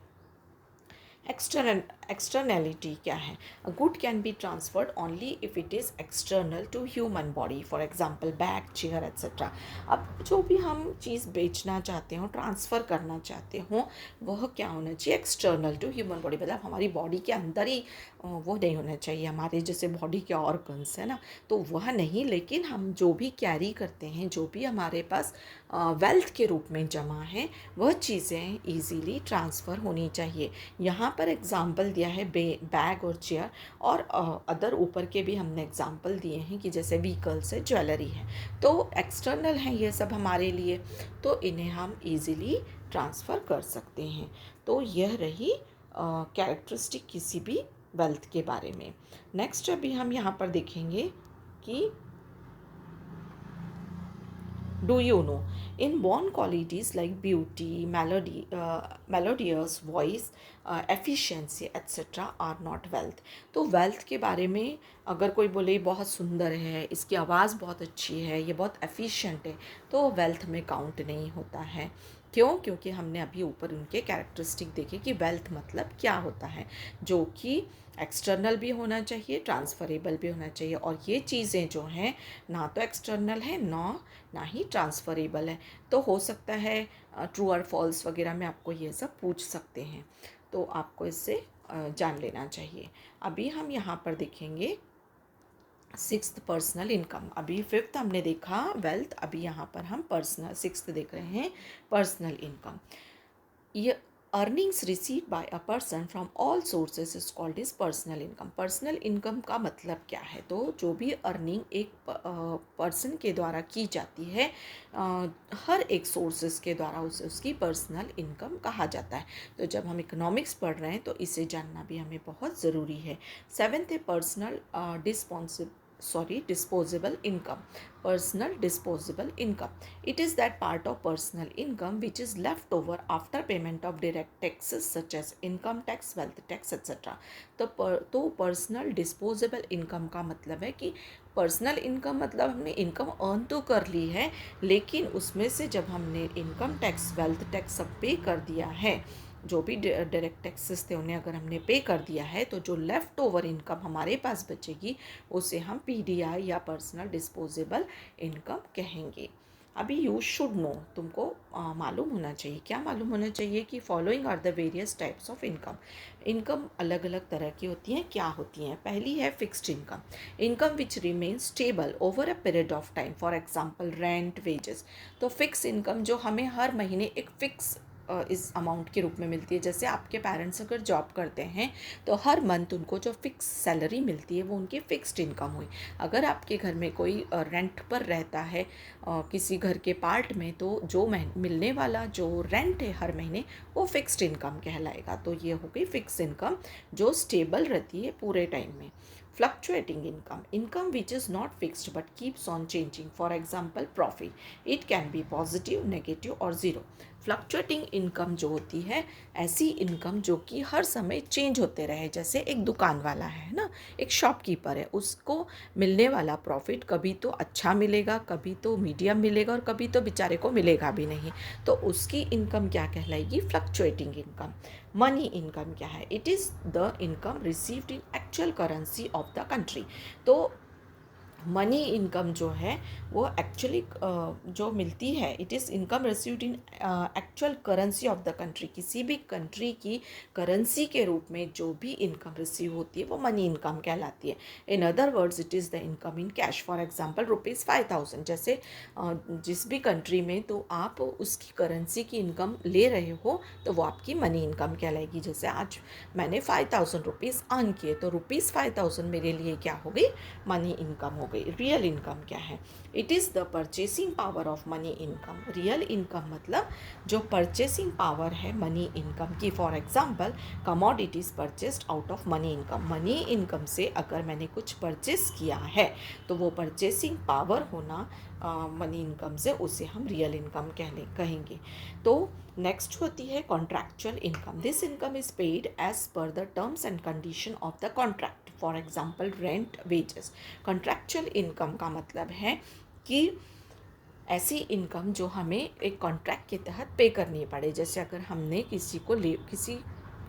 एक्सटर्नैलिटी क्या है? A good can be transferred only if it is external to human body, for example bag, chair etcetera. अब जो भी हम चीज़ बेचना चाहते हो, ट्रांसफ़र करना चाहते हो, वह क्या होना चाहिए? एक्सटर्नल टू ह्यूमन बॉडी, मतलब हमारी बॉडी के अंदर ही वो नहीं होना चाहिए। हमारे जैसे बॉडी के ऑर्गन्स है ना, तो वह नहीं, लेकिन हम जो भी कैरी करते हैं, जो भी हमारे पास वेल्थ के रूप में जमा है, वह चीज़ें ईजीली ट्रांसफ़र होनी चाहिए। यहाँ पर एग्जाम्पल दिया है बैग और चेयर, और अदर ऊपर के भी हमने एग्जाम्पल दिए हैं कि जैसे व्हीकल्स है, ज्वेलरी है, तो एक्सटर्नल हैं ये सब हमारे लिए, तो इन्हें हम इजीली ट्रांसफ़र कर सकते हैं। तो यह रही कैरेक्टरिस्टिक किसी भी वेल्थ के बारे में। नेक्स्ट अभी हम यहाँ पर देखेंगे कि do you know inborn qualities like beauty, melodious voice, efficiency etc are not wealth। तो wealth के बारे में अगर कोई बोले बहुत सुंदर है, इसकी आवाज़ बहुत अच्छी है, ये बहुत एफिशिएंट है, तो वेल्थ में काउंट नहीं होता है। क्यों? क्योंकि हमने अभी ऊपर उनके कैरेक्टरिस्टिक देखे कि वेल्थ मतलब क्या होता है, जो कि एक्सटर्नल भी होना चाहिए, ट्रांसफरेबल भी होना चाहिए, और ये चीज़ें जो हैं ना तो एक्सटर्नल है ना ही ट्रांसफरेबल है। तो हो सकता है ट्रू और फॉल्स वगैरह में आपको ये सब पूछ सकते हैं, तो आपको इससे जान लेना चाहिए। अभी हम यहाँ पर देखेंगे सिक्स्थ पर्सनल इनकम। अभी फिफ्थ हमने देखा वेल्थ, अभी यहाँ पर हम सिक्स्थ देख रहे हैं पर्सनल इनकम। ये earnings receive by a person from all sources is called is personal income. Personal income का मतलब क्या है? तो जो भी अर्निंग एक पर्सन के द्वारा की जाती है हर एक सोर्सेज के द्वारा, उसे उसकी पर्सनल इनकम कहा जाता है। तो जब हम इकोनॉमिक्स पढ़ रहे हैं तो इसे जानना भी हमें बहुत ज़रूरी है। सेवेंथ है personal disposable income. Personal disposable income, it is that part of personal income which is left over after payment of direct taxes such as income tax, wealth tax etc. तो पर्सनल डिस्पोजेबल इनकम का मतलब है कि पर्सनल इनकम मतलब हमने इनकम अर्न तो कर ली है, लेकिन उसमें से जब हमने इनकम टैक्स, वेल्थ टैक्स सब पे कर दिया है, जो भी डायरेक्ट टैक्सेस थे उन्हें अगर हमने पे कर दिया है, तो जो लेफ़्ट ओवर इनकम हमारे पास बचेगी उसे हम पीडीआई या पर्सनल डिस्पोजेबल इनकम कहेंगे। अभी यू शुड नो, तुमको मालूम होना चाहिए। क्या मालूम होना चाहिए? कि following are the various types of income. Income अलग अलग तरह की होती हैं। क्या होती हैं? पहली है fixed income, income which remain stable over a period of time, for example rent, wages. तो फिक्स इनकम जो हमें हर महीने एक फिक्स इस अमाउंट के रूप में मिलती है। जैसे आपके पेरेंट्स अगर जॉब करते हैं तो हर मंथ उनको जो फिक्स सैलरी मिलती है वो उनकी फिक्स्ड इनकम हुई। अगर आपके घर में कोई रेंट पर रहता है किसी घर के पार्ट में, तो जो मिलने वाला जो रेंट है हर महीने वो फिक्स्ड इनकम कहलाएगा। तो ये हो गई फिक्स इनकम जो स्टेबल रहती है पूरे टाइम में। Fluctuating income, income which is not fixed but keeps on changing, for example profit, it can be positive, negative और ज़ीरो। फ्लक्चुएटिंग इनकम जो होती है ऐसी इनकम जो कि हर समय चेंज होते रहे। जैसे एक दुकान वाला है ना, एक शॉपकीपर है, उसको मिलने वाला प्रॉफिट कभी तो अच्छा मिलेगा, कभी तो मीडियम मिलेगा और कभी तो बेचारे को मिलेगा भी नहीं, तो उसकी इनकम क्या कहलाएगी? Fluctuating income. मनी इनकम क्या है? It is the income received in actual currency of the country. तो मनी इनकम जो है वो एक्चुअली जो मिलती है, it is income received in actual currency of the country. किसी भी कंट्री की करेंसी के रूप में जो भी इनकम रिसीव होती है वो मनी इनकम कहलाती है। In other words it is the income in cash. For example ₹5000, जैसे जिस भी कंट्री में तो आप उसकी करेंसी की इनकम ले रहे हो तो वो आपकी मनी इनकम कहलाएगी। जैसे आज मैंने ₹5000 अर्न किए तो ₹5000 मेरे लिए क्या हो गई, मनी इनकम हो गई। रियल इनकम क्या है? It is the purchasing power of money income. Real income मतलब जो परचेसिंग पावर है मनी इनकम की। For example, commodities purchased out of money income. Money income से अगर मैंने कुछ परचेस किया है तो वो परचेसिंग पावर होना मनी इनकम से, उसे हम रियल इनकम कहेंगे। तो नेक्स्ट होती है contractual income. This income is paid as per the terms and condition of the contract. For example rent, wages. Contractual income का मतलब है कि ऐसी इनकम जो हमें एक कॉन्ट्रैक्ट के तहत पे करनी पड़े। जैसे अगर हमने किसी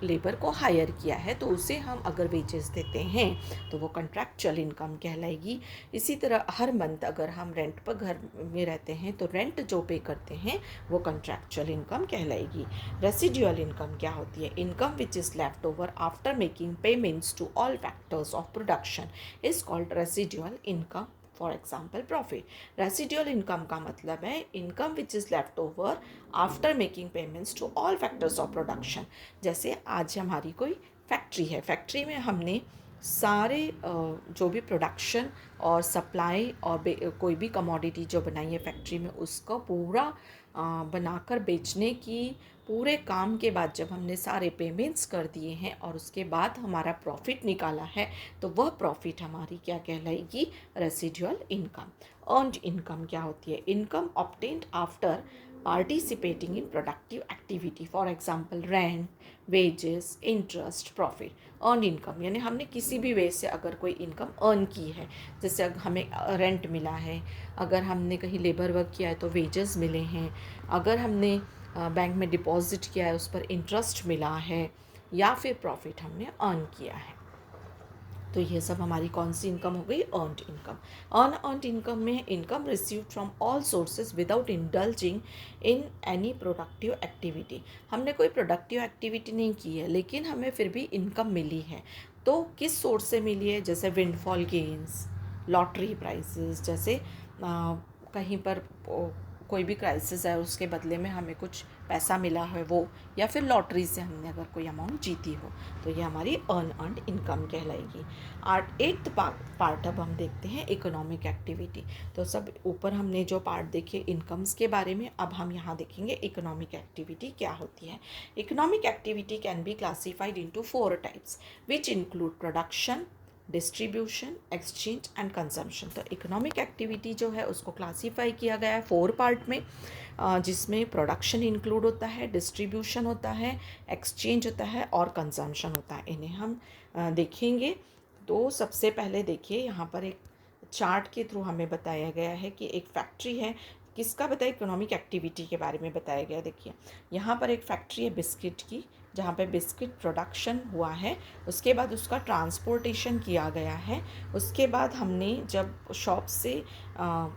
लेबर को हायर किया है तो उसे हम अगर वेजेस देते हैं तो वो कॉन्ट्रैक्चुअल इनकम कहलाएगी। इसी तरह हर मंथ अगर हम रेंट पर घर में रहते हैं तो रेंट जो पे करते हैं वो कॉन्ट्रैक्चुअल इनकम कहलाएगी। रेसिडुअल इनकम क्या होती है? Income which is left over after making payments to all factors of production is called residual income. For example profit. Residual income का मतलब है income which is left over after making payments to all factors of production. जैसे आज हमारी कोई फैक्ट्री है, फैक्ट्री में हमने सारे जो भी प्रोडक्शन और सप्लाई और कोई भी कमोडिटी जो बनाई है फैक्ट्री में, उसका पूरा बनाकर बेचने की पूरे काम के बाद जब हमने सारे पेमेंट्स कर दिए हैं और उसके बाद हमारा प्रॉफिट निकाला है तो वह प्रॉफिट हमारी क्या कहलाएगी? Residual income. अर्न्ड इनकम क्या होती है? Income obtained after participating in productive activity. For example rent, wages, interest, profit. Earn income यानी हमने किसी भी वे से अगर कोई इनकम अर्न की है, जैसे अगर हमें रेंट मिला है, अगर हमने कहीं लेबर वर्क किया है तो वेजेस मिले हैं, अगर हमने बैंक में डिपॉजिट किया है उस पर इंटरेस्ट मिला है, या फिर प्रॉफिट हमने अर्न किया है। तो ये सब हमारी कौन सी इनकम हो गई? Earned income. अर्नड इनकम में income received from all sources without indulging in any productive activity. हमने कोई प्रोडक्टिव एक्टिविटी नहीं की है लेकिन हमें फिर भी इनकम मिली है। तो किस सोर्स से मिली है? जैसे विंडफॉल गेन्स, लॉटरी प्राइजेस। जैसे कहीं पर कोई भी क्राइसिस है उसके बदले में हमें कुछ पैसा मिला है वो, या फिर लॉटरी से हमने अगर कोई अमाउंट जीती हो तो ये हमारी अर्नड इनकम कहलाएगी। एट्थ पार्ट अब हम देखते हैं इकोनॉमिक एक्टिविटी। तो सब ऊपर हमने जो पार्ट देखे इनकम्स के बारे में, अब हम यहाँ देखेंगे इकोनॉमिक एक्टिविटी क्या होती है। Economic activity can be classified into 4 types which include production, distribution, exchange and consumption. तो इकोनॉमिक एक्टिविटी जो है उसको क्लासीफाई किया गया है 4 पार्ट में, जिसमें प्रोडक्शन इंक्लूड होता है, डिस्ट्रीब्यूशन होता है, एक्सचेंज होता है और कंजम्पशन होता है। इन्हें हम देखेंगे। तो सबसे पहले देखिए यहाँ पर एक चार्ट के थ्रू हमें बताया गया है कि एक फैक्ट्री है, किसका बताया? इकोनॉमिक एक्टिविटी के बारे में बताया गया। देखिए यहाँ पर एक फैक्ट्री है बिस्किट की, जहाँ पे बिस्किट प्रोडक्शन हुआ है, उसके बाद उसका ट्रांसपोर्टेशन किया गया है, उसके बाद हमने जब शॉप से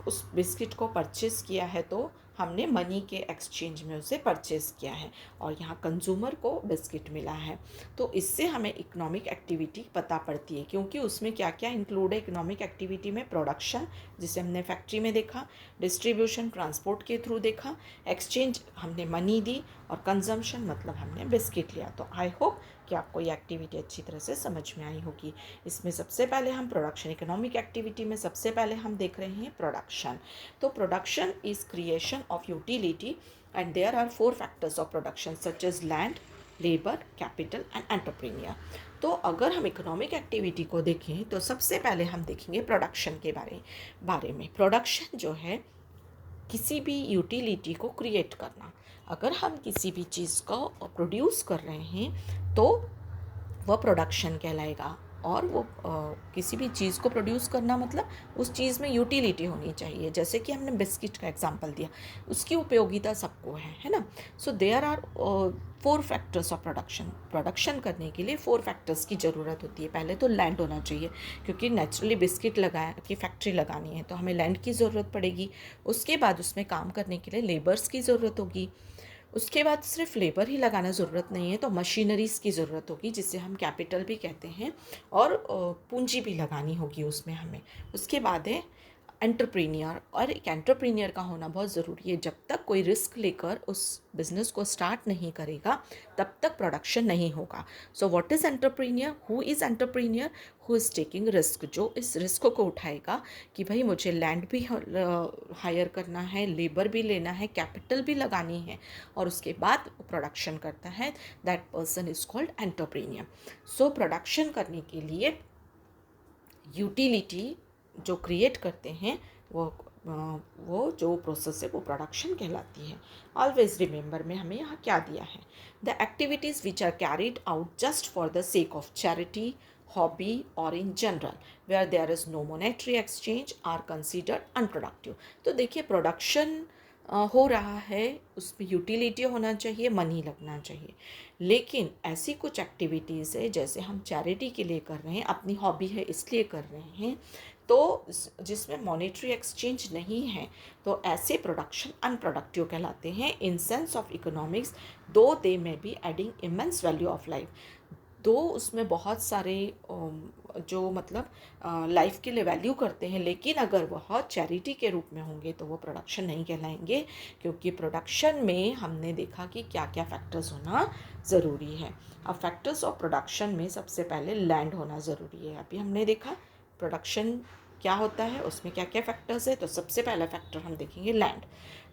उस बिस्किट को परचेज़ किया है तो हमने मनी के एक्सचेंज में उसे परचेज़ किया है और यहाँ कंज्यूमर को बिस्किट मिला है। तो इससे हमें इकोनॉमिक एक्टिविटी पता पड़ती है, क्योंकि उसमें क्या क्या इंक्लूड है इकोनॉमिक एक्टिविटी में? प्रोडक्शन, जिसे हमने फैक्ट्री में देखा, डिस्ट्रीब्यूशन ट्रांसपोर्ट के थ्रू देखा, एक्सचेंज हमने मनी दी, और कंजम्पशन मतलब हमने बिस्किट लिया। तो आई होप कि आपको ये एक्टिविटी अच्छी तरह से समझ में आई होगी। इसमें सबसे पहले हम प्रोडक्शन, इकोनॉमिक एक्टिविटी में सबसे पहले हम देख रहे हैं प्रोडक्शन। तो production is creation of utility and there are 4 factors of production such as land, labour, capital and entrepreneur. तो अगर हम इकोनॉमिक एक्टिविटी को देखें तो सबसे पहले हम देखेंगे प्रोडक्शन के बारे में। प्रोडक्शन जो है किसी भी यूटिलिटी को क्रिएट करना। अगर हम किसी भी चीज़ को प्रोड्यूस कर रहे हैं तो वह प्रोडक्शन कहलाएगा। और वो किसी भी चीज़ को प्रोड्यूस करना मतलब उस चीज़ में यूटिलिटी होनी चाहिए। जैसे कि हमने बिस्किट का एग्जांपल दिया, उसकी उपयोगिता सबको है ना। So there are 4 factors of production. Production करने के लिए 4 फैक्टर्स की ज़रूरत होती है। पहले तो लैंड होना चाहिए, क्योंकि नेचुरली बिस्किट लगा की फैक्ट्री लगानी है तो हमें लैंड की ज़रूरत पड़ेगी। उसके बाद उसमें काम करने के लिए लेबर्स की ज़रूरत होगी। उसके बाद सिर्फ लेबर ही लगाना ज़रूरत नहीं है, तो मशीनरीज़ की ज़रूरत होगी, जिसे हम कैपिटल भी कहते हैं, और पूंजी भी लगानी होगी उसमें हमें। उसके बाद है एंटरप्रेन्योर, और एक एंटरप्रेन्योर का होना बहुत ज़रूरी है। जब तक कोई रिस्क लेकर उस बिज़नेस को स्टार्ट नहीं करेगा तब तक प्रोडक्शन नहीं होगा। So what is entrepreneur? Who is entrepreneur? Who is taking risk, जो इस रिस्क को उठाएगा कि भाई मुझे लैंड भी हायर करना है, लेबर भी लेना है, कैपिटल भी लगानी है, और उसके बाद प्रोडक्शन करता है, that person is called entrepreneur. So production करने के लिए यूटिलिटी जो क्रिएट करते हैं वो जो प्रोसेस है वो प्रोडक्शन कहलाती है। ऑलवेज रिमेंबर में हमें यहाँ क्या दिया है? The activities which are carried out just for the sake of charity, hobby और in general where there is no monetary exchange are considered unproductive. तो देखिए, प्रोडक्शन हो रहा है, उसमें यूटिलिटी होना चाहिए, मनी लगना चाहिए, लेकिन ऐसी कुछ एक्टिविटीज़ है जैसे हम चैरिटी के लिए कर रहे हैं, अपनी हॉबी है इसलिए कर रहे हैं, तो जिसमें मॉनेटरी एक्सचेंज नहीं है, तो ऐसे प्रोडक्शन अनप्रोडक्टिव कहलाते हैं इन सेंस ऑफ इकोनॉमिक्स, दो दे में be adding immense value of life. दो उसमें बहुत सारे जो मतलब लाइफ के लिए वैल्यू करते हैं, लेकिन अगर वह चैरिटी के रूप में होंगे तो वो प्रोडक्शन नहीं कहलाएंगे, क्योंकि प्रोडक्शन में हमने देखा कि क्या क्या फैक्टर्स होना ज़रूरी है। अब फैक्टर्स ऑफ प्रोडक्शन में सबसे पहले लैंड होना ज़रूरी है। अभी हमने देखा प्रोडक्शन क्या होता है, उसमें क्या क्या फैक्टर्स है, तो सबसे पहला फैक्टर हम देखेंगे land.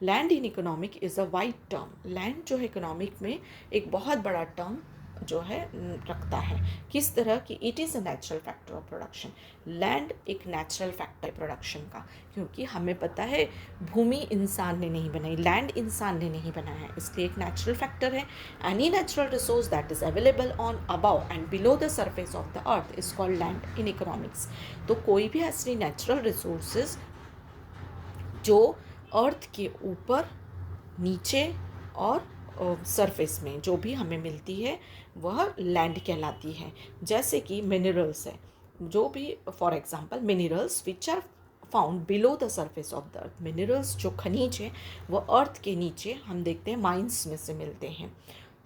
Land in economic is a wide term. Land जो है इकोनॉमिक में एक बहुत बड़ा टर्म जो है रखता है। किस तरह की? It is a natural factor of production. Land एक नेचुरल फैक्टर है प्रोडक्शन का, क्योंकि हमें पता है भूमि इंसान ने नहीं बनाई, लैंड इंसान ने नहीं बनाया है, इसलिए एक नेचुरल फैक्टर है। Any natural resource that is available on above and below the surface of the earth is called land in economics. तो कोई भी ऐसी नेचुरल रिसोर्सेज जो अर्थ के ऊपर, नीचे और सरफेस में जो भी हमें मिलती है वह लैंड कहलाती है। जैसे कि मिनरल्स है, जो भी for example minerals which are found below the surface of the earth. Minerals जो खनिज है वह अर्थ के नीचे हम देखते हैं माइंस में से मिलते हैं।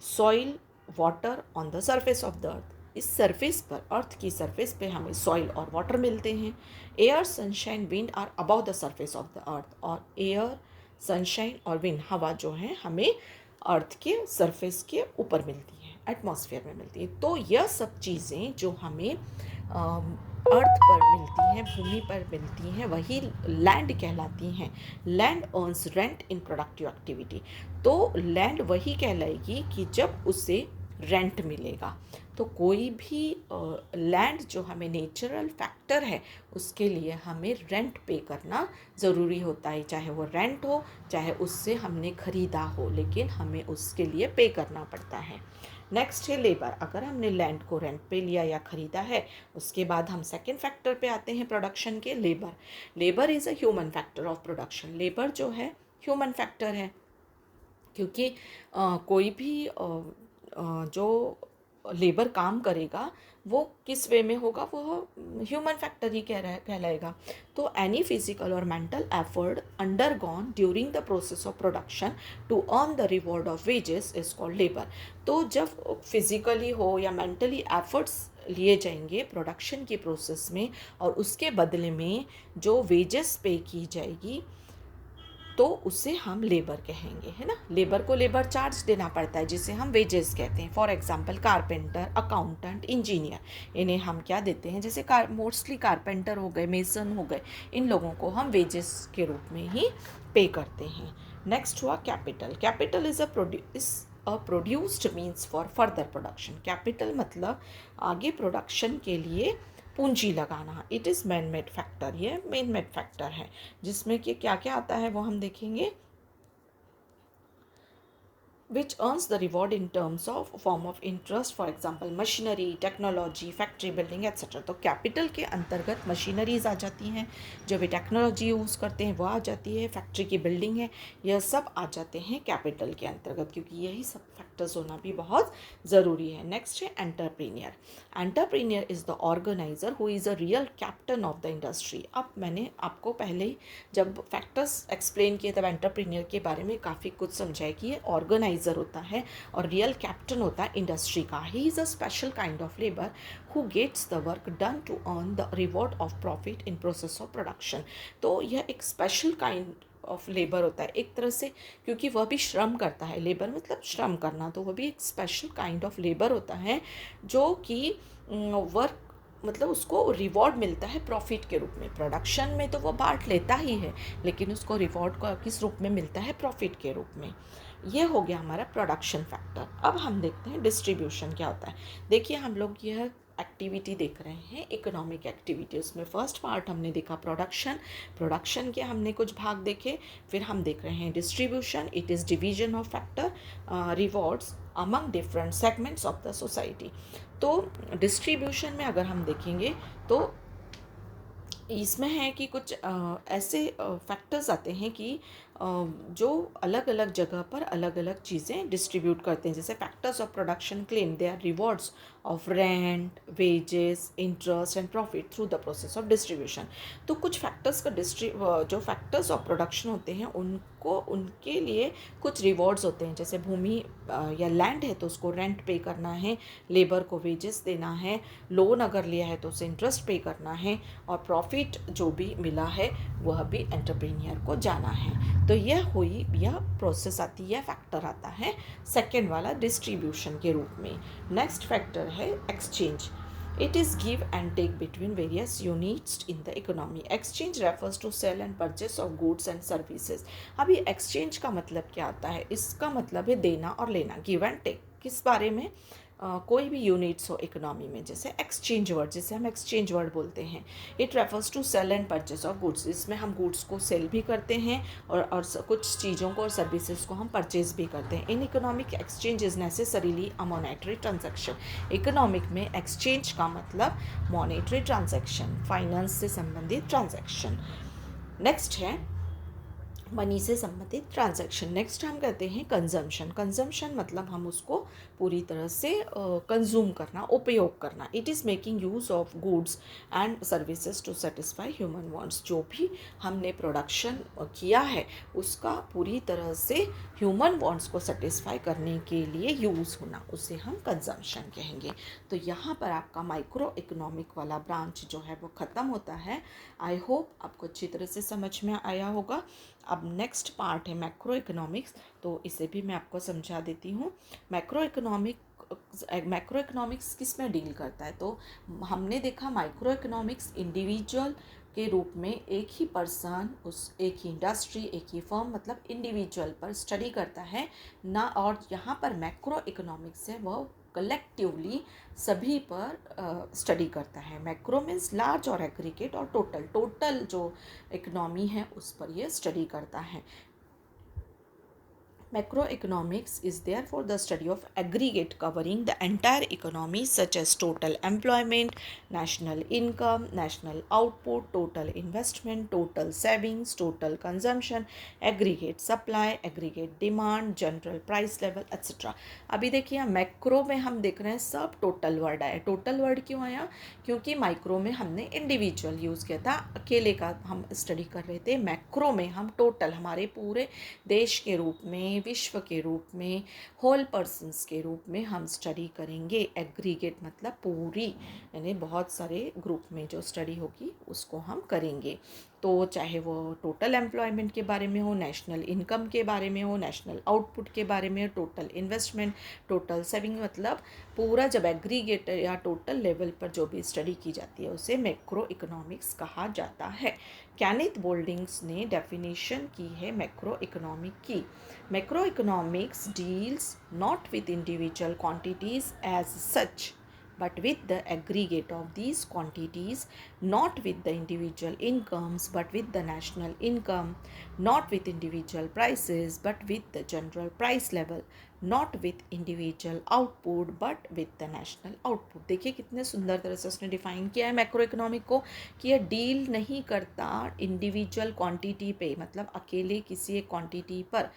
Soil, water on the surface of the अर्थ, इस सरफेस पर, अर्थ की सरफेस पे हमें सॉइल और वाटर मिलते हैं। Air, sunshine, wind are above the surface of the earth, और एयर, सनशाइन और विंड, हवा जो है हमें अर्थ के सरफेस के ऊपर मिलती है, एटमॉस्फेयर में मिलती है। तो यह सब चीज़ें जो हमें अर्थ पर मिलती हैं, भूमि पर मिलती हैं, वही लैंड कहलाती हैं। लैंड अर्न्स रेंट इन प्रोडक्टिव एक्टिविटी। तो लैंड वही कहलाएगी कि जब उसे रेंट मिलेगा। तो कोई भी लैंड जो हमें नेचुरल फैक्टर है उसके लिए हमें रेंट पे करना ज़रूरी होता है, चाहे वो रेंट हो चाहे उससे हमने ख़रीदा हो, लेकिन हमें उसके लिए पे करना पड़ता है। नेक्स्ट है लेबर। अगर हमने लैंड को रेंट पे लिया या ख़रीदा है, उसके बाद हम सेकंड फैक्टर पे आते हैं प्रोडक्शन के, labour. Labour is a human factor of production. Labour जो है ह्यूमन फैक्टर है, क्योंकि कोई भी जो लेबर काम करेगा वो किस वे में होगा, वो ह्यूमन फैक्टर ही कहलाएगा। तो एनी फिजिकल और mental effort undergone during the process of production to earn the reward of wages is called labour. तो जब फिजिकली हो या मेंटली एफर्ट्स लिए जाएंगे प्रोडक्शन की प्रोसेस में, और उसके बदले में जो वेजेस पे की जाएगी, तो उसे हम लेबर कहेंगे, है ना। लेबर को लेबर चार्ज देना पड़ता है, जिसे हम वेजेस कहते हैं। For example carpenter, accountant, engineer, इन्हें हम क्या देते हैं? जैसे मोस्टली कारपेंटर हो गए, मेसन हो गए, इन लोगों को हम वेजेस के रूप में ही पे करते हैं। नेक्स्ट हुआ capital. Capital is a produced means for further production. Capital मतलब आगे प्रोडक्शन के लिए पूंजी लगाना। It is man made factor, ये मेन मेड फैक्टर है, जिसमें कि क्या क्या आता है वो हम देखेंगे। which earns the reward in terms of form of interest, for example machinery, technology, factory building etc. तो कैपिटल के अंतर्गत मशीनरीज आ जाती हैं, जो भी टेक्नोलॉजी यूज़ करते हैं वो आ जाती है, फैक्ट्री की बिल्डिंग है, यह सब आ जाते हैं कैपिटल के अंतर्गत, क्योंकि यही सब फैक्टर्स होना भी बहुत ज़रूरी है। नेक्स्ट है entrepreneur. Entrepreneur is the organiser who is a real captain of the industry. अब मैंने आपको पहले ही जब फैक्टर्स एक्सप्लेन किए तब एंटरप्रेन्योर के बारे में काफ़ी कुछ समझाया कि ये ऑर्गेनाइजर होता है और रियल कैप्टन होता है इंडस्ट्री का। He is a special kind of labour who gets the work done to earn the reward of profit in process of production. तो यह एक स्पेशल काइंड ऑफ लेबर होता है एक तरह से, क्योंकि वह भी श्रम करता है। लेबर मतलब श्रम करना, तो वह भी एक स्पेशल काइंड ऑफ लेबर होता है जो कि वर्क मतलब उसको रिवॉर्ड मिलता है प्रॉफिट के रूप में। प्रोडक्शन में तो वो बांट लेता ही है, लेकिन उसको रिवॉर्ड का किस रूप में मिलता है? प्रॉफिट के रूप में। ये हो गया हमारा प्रोडक्शन फैक्टर। अब हम देखते हैं डिस्ट्रीब्यूशन क्या होता है। देखिए हम लोग यह एक्टिविटी देख रहे हैं इकोनॉमिक एक्टिविटी, उसमें फर्स्ट पार्ट हमने देखा प्रोडक्शन, प्रोडक्शन के हमने कुछ भाग देखे, फिर हम देख रहे हैं distribution, it is division of factor rewards among different segments of the society. तो डिस्ट्रीब्यूशन में अगर हम देखेंगे तो इसमें है कि कुछ ऐसे फैक्टर्स आते हैं कि जो अलग अलग जगह पर अलग अलग चीज़ें डिस्ट्रीब्यूट करते हैं। जैसे factors of production claim they are rewards of rent, wages, interest and profit through the process of distribution. तो कुछ फैक्टर्स का जो फैक्टर्स ऑफ प्रोडक्शन होते हैं उनको उनके लिए कुछ रिवॉर्ड्स होते हैं। जैसे भूमि या लैंड है तो उसको रेंट पे करना है, लेबर को वेजेस देना है, लोन अगर लिया है तो उसे इंटरेस्ट पे करना है, और प्रॉफिट जो भी मिला है वह भी एंटरप्रेन्योर को जाना है। तो यह हुई, यह प्रोसेस आती है, फैक्टर आता है सेकेंड वाला डिस्ट्रीब्यूशन के रूप में। नेक्स्ट फैक्टर है exchange. It is give and take between various units in the economy. Exchange refers to sell and purchase of goods and services. अभी exchange का मतलब क्या होता है? इसका मतलब है देना और लेना, give and take। किस बारे में? कोई भी यूनिट्स हो इकोनॉमी में, जैसे एक्सचेंज वर्ड, जिसे हम एक्सचेंज वर्ड बोलते हैं। It refers to sale and purchase of goods. इसमें हम गुड्स को सेल भी करते हैं और कुछ चीज़ों को और सर्विसेज को हम परचेज भी करते हैं। In economic exchange is necessarily a monetary transaction. Economic में एक्सचेंज का मतलब मॉनेटरी ट्रांजैक्शन, फाइनेंस से संबंधित ट्रांजैक्शन। नेक्स्ट है मनी से संबंधित ट्रांजैक्शन। नेक्स्ट हम कहते हैं कंजम्पशन। कंजम्पशन मतलब हम उसको पूरी तरह से कंज्यूम करना, उपयोग करना। It is making use of goods and services to satisfy human wants. जो भी हमने प्रोडक्शन किया है उसका पूरी तरह से ह्यूमन वांट्स को सेटिस्फाई करने के लिए यूज़ होना, उसे हम कंजम्पशन कहेंगे। तो यहाँ पर आपका माइक्रो इकोनॉमिक वाला ब्रांच जो है वो ख़त्म होता है। आई होप आपको अच्छी तरह से समझ में आया होगा। अब नेक्स्ट पार्ट है मैक्रो इकोनॉमिक्स, तो इसे भी मैं आपको समझा देती हूँ। मैक्रो इकोनॉमिक्स किस में डील करता है? तो हमने देखा माइक्रो इकोनॉमिक्स इंडिविजुअल के रूप में एक ही पर्सन, उस एक ही इंडस्ट्री, एक ही फर्म मतलब इंडिविजुअल पर स्टडी करता है ना। और यहाँ पर मैक्रो इकोनॉमिक्स है वह कलेक्टिवली सभी पर स्टडी करता है। मैक्रो मीन्स लार्ज और एग्रीगेट, और टोटल जो इकोनॉमी है उस पर यह स्टडी करता है। Macroeconomics is therefore the study of aggregate covering the entire economy, such as total employment, national income, national output, total investment, total savings, total consumption, aggregate supply, aggregate demand, general price level, etc. अभी देखिए मैक्रो में हम देख रहे हैं सब टोटल वर्ड आया। टोटल वर्ड क्यों आया? क्योंकि माइक्रो में हमने इंडिविजुअल यूज़ किया था, अकेले का हम स्टडी कर रहे थे। मैक्रो में हम टोटल, हमारे पूरे देश के रूप में, विश्व के रूप में, होल पर्सन्स के रूप में हम स्टडी करेंगे। एग्रीगेट मतलब पूरी, यानी बहुत सारे ग्रुप में जो स्टडी होगी उसको हम करेंगे। तो चाहे वो टोटल एम्प्लॉयमेंट के बारे में हो, नेशनल इनकम के बारे में हो, नेशनल आउटपुट के बारे में हो, टोटल इन्वेस्टमेंट, टोटल सेविंग, मतलब पूरा जब एग्रीगेट या टोटल लेवल पर जो भी स्टडी की जाती है उसे मैक्रो इकोनॉमिक्स कहा जाता है। कैनिथ बोल्डिंग्स ने डेफिनेशन की है मैक्रो इकोनॉमिक की। Macroeconomics deals not with individual quantities as such, but with the aggregate of these quantities, not with the individual incomes but with the national income, not with individual prices but with the general price level, not with individual output but with the national output. देखिए कितने सुंदर तरह से उसने डिफाइन किया है मैक्रो इकोनॉमिक को, कि यह डील नहीं करता इंडिविजुअल क्वांटिटी पे, मतलब अकेले किसी एक क्वांटिटी पर,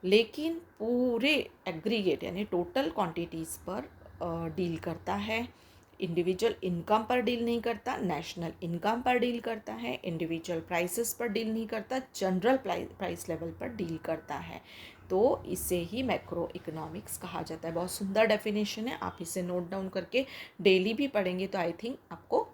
लेकिन पूरे एग्रीगेट यानी टोटल क्वांटिटीज़ पर डील करता है। इंडिविजुअल इनकम पर डील नहीं करता, नेशनल इनकम पर डील करता है, इंडिविजुअल प्राइसेस पर डील नहीं करता, जनरल प्राइस लेवल पर डील करता है। तो इसे ही मैक्रो इकोनॉमिक्स कहा जाता है। बहुत सुंदर डेफिनेशन है, आप इसे नोट डाउन करके डेली भी पढ़ेंगे तो आई थिंक आपको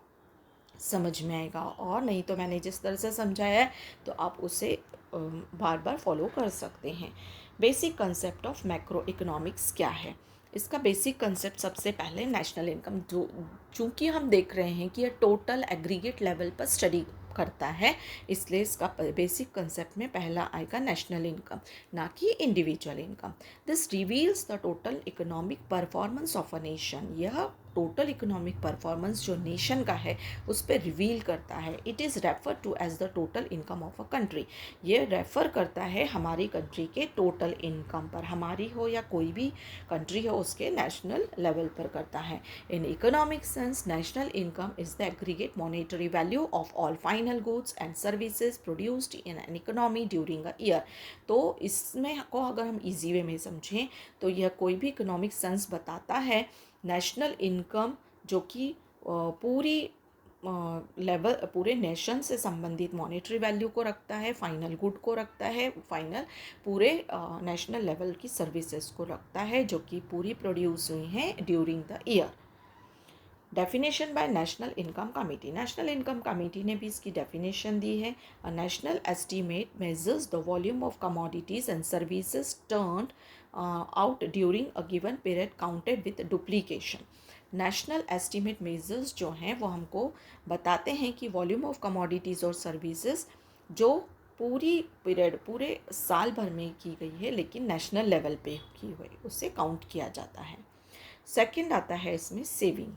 समझ में आएगा, और नहीं तो मैंने जिस तरह से समझाया है तो आप उसे बार बार फॉलो कर सकते हैं। Basic concept of macro economics क्या है? इसका बेसिक कंसेप्ट सबसे पहले नेशनल इनकम, जो चूँकि हम देख रहे हैं कि यह टोटल एग्रीगेट लेवल पर स्टडी करता है, इसलिए इसका बेसिक कंसेप्ट में पहला आएगा नेशनल इनकम, ना कि individual income. This reveals the total economic performance of a nation. यह टोटल इकोनॉमिक परफॉर्मेंस जो नेशन का है उस पर रिवील करता है। It is refer to as the total income of a country. ये रेफ़र करता है हमारी कंट्री के टोटल इनकम पर, हमारी हो या कोई भी कंट्री हो उसके नेशनल लेवल पर करता है। In economic sense national income is the aggregate monetary value of all final goods and services produced in an economy during a year. तो इसमें को अगर हम इजी वे में समझें तो यह कोई भी इकोनॉमिक सेंस बताता है नेशनल इनकम जो कि पूरी लेवल पूरे नेशन से संबंधित मॉनेटरी वैल्यू को रखता है, फाइनल गुड को रखता है, फाइनल पूरे नेशनल लेवल की सर्विसेज को रखता है जो कि पूरी प्रोड्यूस हुई हैं during the year. Definition bye national income committee. National income committee ने भी इसकी डेफिनेशन दी है। A national estimate measures the volume of commodities and services turned out during a given period counted with duplication. National estimate measures जो हैं वो हमको बताते हैं कि वॉल्यूम ऑफ कमोडिटीज़ और सर्विसेज जो पूरी पीरियड पूरे साल भर में की गई है लेकिन नेशनल लेवल पे की हुई, उससे काउंट किया जाता है। सेकंड आता है इसमें सेविंग।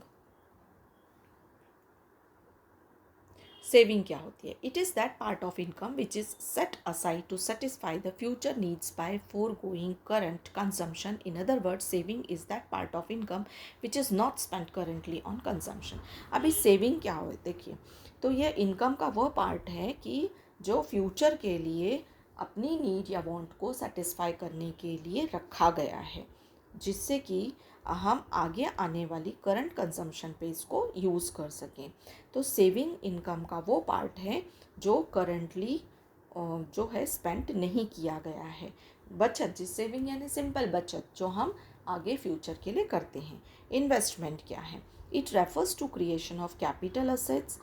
सेविंग क्या होती है? It is that part of income which is set aside to satisfy the future needs by foregoing current consumption. In other word saving is that part of income which is not spend currently on consumption. अभी सेविंग क्या हो, देखिए, तो यह इनकम का वह पार्ट है कि जो फ्यूचर के लिए अपनी नीड या वांट को सेटिस्फाई करने के लिए रखा गया है, जिससे कि हम आगे आने वाली करंट कंजम्पशन पे इसको यूज़ कर सकें। तो सेविंग इनकम का वो पार्ट है जो करंटली जो है स्पेंड नहीं किया गया है। बचत, जिस सेविंग यानी सिंपल बचत जो हम आगे फ्यूचर के लिए करते हैं। इन्वेस्टमेंट क्या है? It refers to creation of capital assets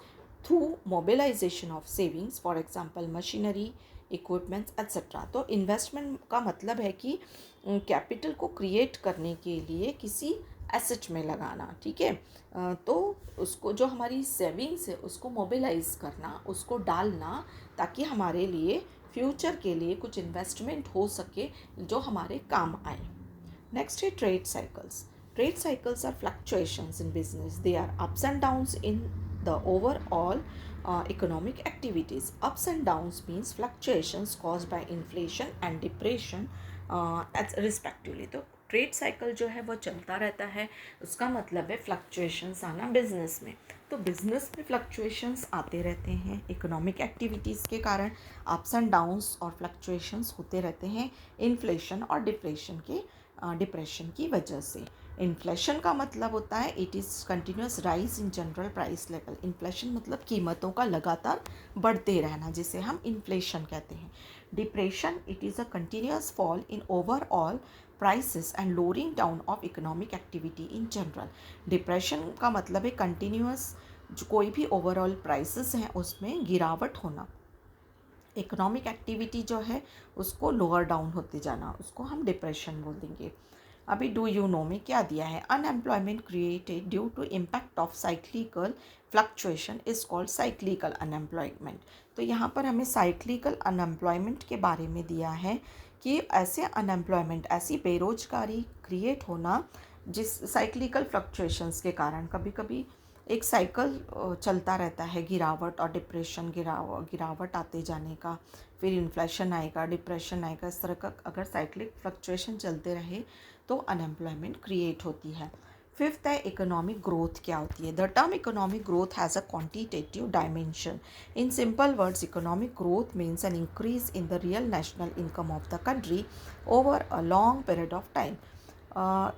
through mobilisation of savings, for example machinery, equipments etcetera. तो इन्वेस्टमेंट का मतलब है कि कैपिटल को क्रिएट करने के लिए किसी एसेट में लगाना, ठीक है। तो उसको जो हमारी सेविंग्स है उसको मोबिलाइज करना, उसको डालना, ताकि हमारे लिए फ्यूचर के लिए कुछ इन्वेस्टमेंट हो सके जो हमारे काम आए। नेक्स्ट है trade cycles. Trade cycles are fluctuations in business, they are ups and downs in the overall economic activities. Ups and downs means fluctuations caused by inflation and depression as respectively. तो ट्रेड साइकिल जो है वो चलता रहता है, उसका मतलब है फ्लक्चुएशंस आना बिजनेस में। तो बिजनेस में फ्लक्चुएशंस आते रहते हैं इकोनॉमिक एक्टिविटीज़ के कारण, अप्स एंड डाउन्स और फ्लक्चुएशंस होते रहते हैं इन्फ्लेशन और डिप्रेशन की वजह से। इन्फ्लेशन का मतलब होता है it is continuous rise in general price level. Inflation मतलब कीमतों का लगातार बढ़ते रहना, जिसे हम इन्फ्लेशन कहते हैं। Depression, it is a continuous fall in overall prices and lowering down of economic activity in general. Depression का मतलब है कंटिन्यूस जो कोई भी ओवरऑल प्राइसेस हैं उसमें गिरावट होना, इकोनॉमिक एक्टिविटी जो है उसको लोअर डाउन होते जाना, उसको हम डिप्रेशन बोल देंगे। अभी डू यू नो में क्या दिया है? Unemployment created due to impact of cyclical fluctuation is called cyclical unemployment. तो यहाँ पर हमें साइक्लिकल अनएम्प्लॉयमेंट के बारे में दिया है कि ऐसे अनएम्प्लॉयमेंट, ऐसी बेरोजगारी क्रिएट होना जिस साइक्लिकल फ्लक्चुएशंस के कारण कभी कभी एक साइकिल चलता रहता है, गिरावट और डिप्रेशन, गिरावट आते जाने का, फिर इन्फ्लेशन आएगा, डिप्रेशन आएगा, इस तरह का अगर साइक्लिक फ्लक्चुएशन चलते रहे तो अनएम्प्लॉयमेंट क्रिएट होती है। फिफ्थ है इकोनॉमिक ग्रोथ क्या होती है। The term economic growth has a quantitative dimension. In simple words economic growth means an increase in the real national income of the country over a long period of time.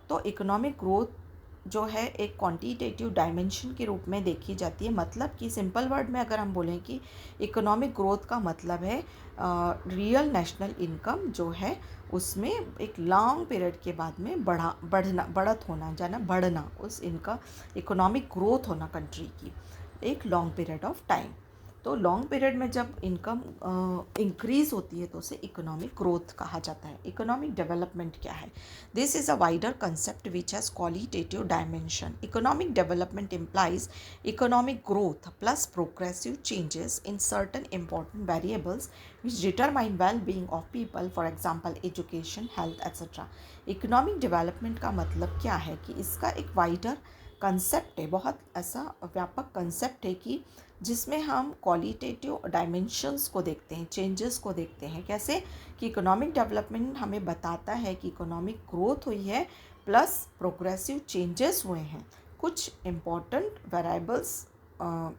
तो इकोनॉमिक ग्रोथ जो है एक क्वांटिटेटिव डायमेंशन के रूप में देखी जाती है। मतलब कि सिंपल वर्ड में अगर हम बोलें कि इकोनॉमिक ग्रोथ का मतलब है रियल नेशनल इनकम जो है उसमें एक लॉन्ग पीरियड के बाद में बढ़त होना, जाना बढ़ना, उस इनका इकोनॉमिक ग्रोथ होना कंट्री की एक लॉन्ग पीरियड ऑफ टाइम। तो लॉन्ग पीरियड में जब इनकम इंक्रीज होती है तो उसे इकोनॉमिक ग्रोथ कहा जाता है। इकोनॉमिक डेवलपमेंट क्या है? This is a wider concept which has qualitative dimension. Economic development implies economic growth plus progressive changes in certain important variables which determine well-being of people, for example education, health, etc. Economic development का मतलब क्या है कि इसका एक वाइडर कंसेप्ट है, बहुत ऐसा व्यापक कंसेप्ट है कि जिसमें हम क्वालिटेटिव डायमेंशंस को देखते हैं, चेंजेस को देखते हैं। कैसे कि इकोनॉमिक डेवलपमेंट हमें बताता है कि इकोनॉमिक ग्रोथ हुई है प्लस प्रोग्रेसिव चेंजेस हुए हैं, कुछ इम्पॉर्टेंट वेरिएबल्स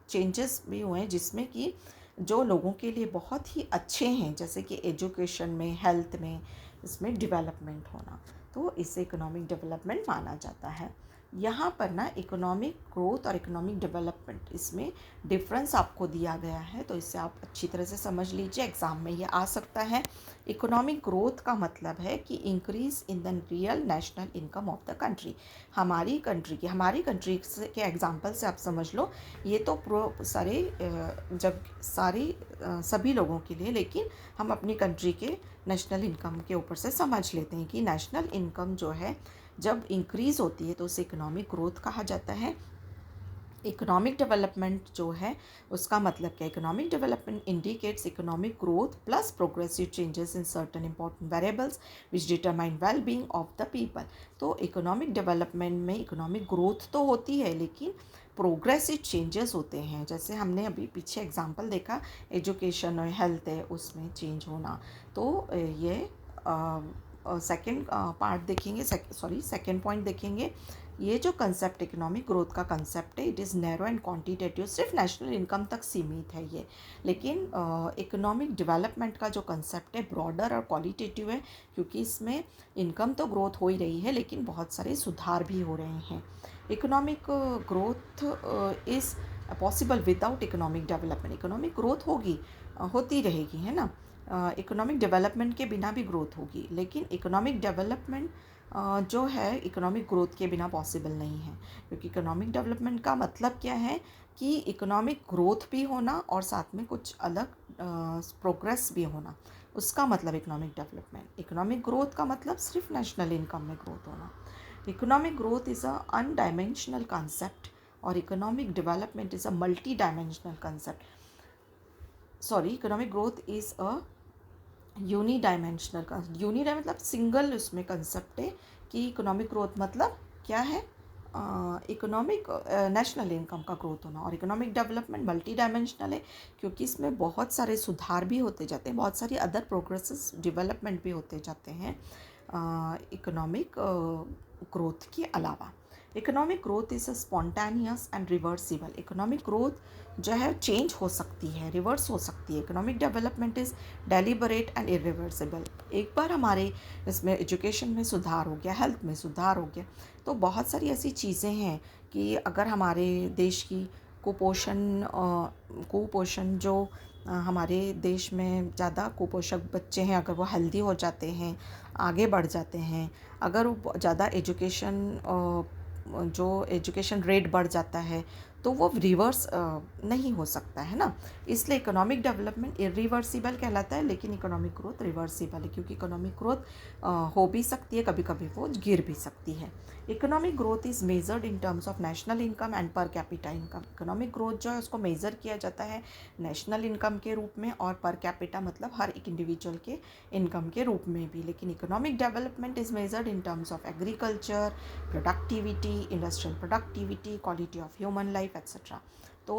चेंजेस भी हुए हैं जिसमें कि जो लोगों के लिए बहुत ही अच्छे हैं, जैसे कि एजुकेशन में, हेल्थ में, इसमें डेवलपमेंट होना, तो इसे इकोनॉमिक डेवलपमेंट माना जाता है। यहाँ पर ना इकोनॉमिक ग्रोथ और इकोनॉमिक डेवलपमेंट, इसमें डिफरेंस आपको दिया गया है, तो इससे आप अच्छी तरह से समझ लीजिए, एग्ज़ाम में ये आ सकता है। इकोनॉमिक ग्रोथ का मतलब है कि increase in the real national income of the country. हमारी कंट्री के एग्जांपल से आप समझ लो, ये तो सभी लोगों के लिए, लेकिन हम अपनी कंट्री के नेशनल इनकम के ऊपर से समझ लेते हैं कि नेशनल इनकम जो है जब इंक्रीज़ होती है तो उसे इकोनॉमिक ग्रोथ कहा जाता है। इकोनॉमिक डेवलपमेंट जो है उसका मतलब क्या? Economic development indicates economic growth plus progressive changes in certain important variables which determine well being of the people. तो इकोनॉमिक डेवलपमेंट में इकोनॉमिक ग्रोथ तो होती है लेकिन प्रोग्रेसिव चेंजेस होते हैं, जैसे हमने अभी पीछे एग्जांपल देखा, एजुकेशन और हेल्थ है उसमें चेंज होना। तो ये सेकंड पार्ट देखेंगे, सेकंड पॉइंट देखेंगे। ये जो कंसेप्ट इकोनॉमिक ग्रोथ का कंसेप्ट है, it is narrow and quantitative, सिर्फ नेशनल इनकम तक सीमित है ये। लेकिन इकोनॉमिक डेवलपमेंट का जो कंसेप्ट है ब्रॉडर और क्वालिटेटिव है, क्योंकि इसमें इनकम तो ग्रोथ हो ही रही है लेकिन बहुत सारे सुधार भी हो रहे हैं। Economic growth is possible without economic development. Economic growth होती रहेगी, है ना, इकोनॉमिक डेवलपमेंट के बिना भी ग्रोथ होगी, लेकिन इकोनॉमिक डेवलपमेंट जो है इकोनॉमिक ग्रोथ के बिना पॉसिबल नहीं है। क्योंकि इकोनॉमिक डेवलपमेंट का मतलब क्या है कि इकोनॉमिक ग्रोथ भी होना और साथ में कुछ अलग प्रोग्रेस भी होना, उसका मतलब इकोनॉमिक डेवलपमेंट। इकोनॉमिक ग्रोथ का मतलब सिर्फ नेशनल इनकम में ग्रोथ होना। Economic growth is a undimensional concept और economic development is a multi dimensional concept. Economic growth is a unidimensional मतलब सिंगल उसमें कंसेप्ट है कि इकोनॉमिक ग्रोथ मतलब क्या है, इकोनॉमिक नेशनल इनकम का ग्रोथ होना, और इकोनॉमिक डेवलपमेंट मल्टी डायमेंशनल है क्योंकि इसमें बहुत सारे सुधार भी होते जाते हैं, बहुत सारी अदर प्रोग्रेसेस डेवलपमेंट भी होते जाते हैं इकोनॉमिक ग्रोथ के अलावा। Economic growth is a spontaneous and reversible. Economic growth जो है चेंज हो सकती है, रिवर्स हो सकती है। Economic development is deliberate and irreversible. एक बार हमारे इसमें एजुकेशन में सुधार हो गया, हेल्थ में सुधार हो गया, तो बहुत सारी ऐसी चीज़ें हैं कि अगर हमारे देश की कुपोषण जो हमारे देश में ज़्यादा कुपोषक बच्चे हैं, अगर वो हेल्दी हो जाते हैं, आगे बढ़ जाते हैं, अगर वो ज़्यादा एजुकेशन रेट बढ़ जाता है, तो वो रिवर्स नहीं हो सकता है ना। इसलिए इकोनॉमिक डेवलपमेंट इरिवर्सिबल कहलाता है, लेकिन इकोनॉमिक ग्रोथ रिवर्सिबल है, क्योंकि इकोनॉमिक ग्रोथ हो भी सकती है, कभी कभी वो गिर भी सकती है। Economic growth is measured in terms of national income and per capita income. Economic growth जो है उसको मेज़र किया जाता है नेशनल इनकम के रूप में और पर कैपिटा मतलब हर एक इंडिविजुअल के इनकम के रूप में भी। लेकिन economic development is measured in terms of agriculture, productivity, industrial productivity, quality of human life etcetera. तो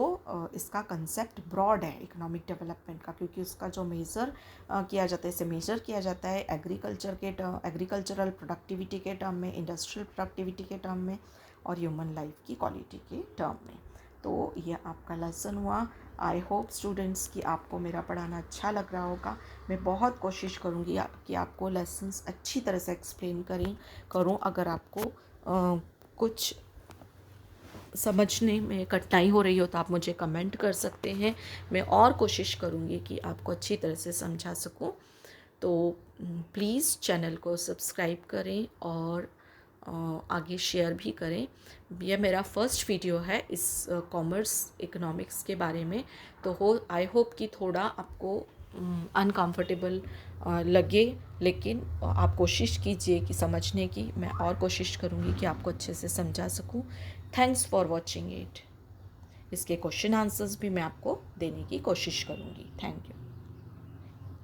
इसका कंसेप्ट ब्रॉड है इकोनॉमिक डेवलपमेंट का, क्योंकि उसका जो मेज़र किया जाता है, इसे मेज़र किया जाता है एग्रीकल्चरल प्रोडक्टिविटी के टर्म में, इंडस्ट्रियल प्रोडक्टिविटी के टर्म में और ह्यूमन लाइफ की क्वालिटी के टर्म में। तो ये आपका लेसन हुआ। आई होप स्टूडेंट्स कि आपको मेरा पढ़ाना अच्छा लग रहा होगा। मैं बहुत कोशिश करूँगी कि आपको लेसन्स अच्छी तरह से एक्सप्लेन करूँ। अगर आपको कुछ समझने में कठिनाई हो रही हो तो आप मुझे कमेंट कर सकते हैं। मैं और कोशिश करूँगी कि आपको अच्छी तरह से समझा सकूँ। तो प्लीज़ चैनल को सब्सक्राइब करें और आगे शेयर भी करें। यह मेरा फर्स्ट वीडियो है इस कॉमर्स इकोनॉमिक्स के बारे में, तो आई होप कि थोड़ा आपको अनकंफर्टेबल लगे, लेकिन आप कोशिश कीजिए कि समझने की। मैं और कोशिश करूँगी कि आपको अच्छे से समझा सकूँ। Thanks for watching it. इसके क्वेश्चन आंसर्स भी मैं आपको देने की कोशिश करूँगी। Thank you.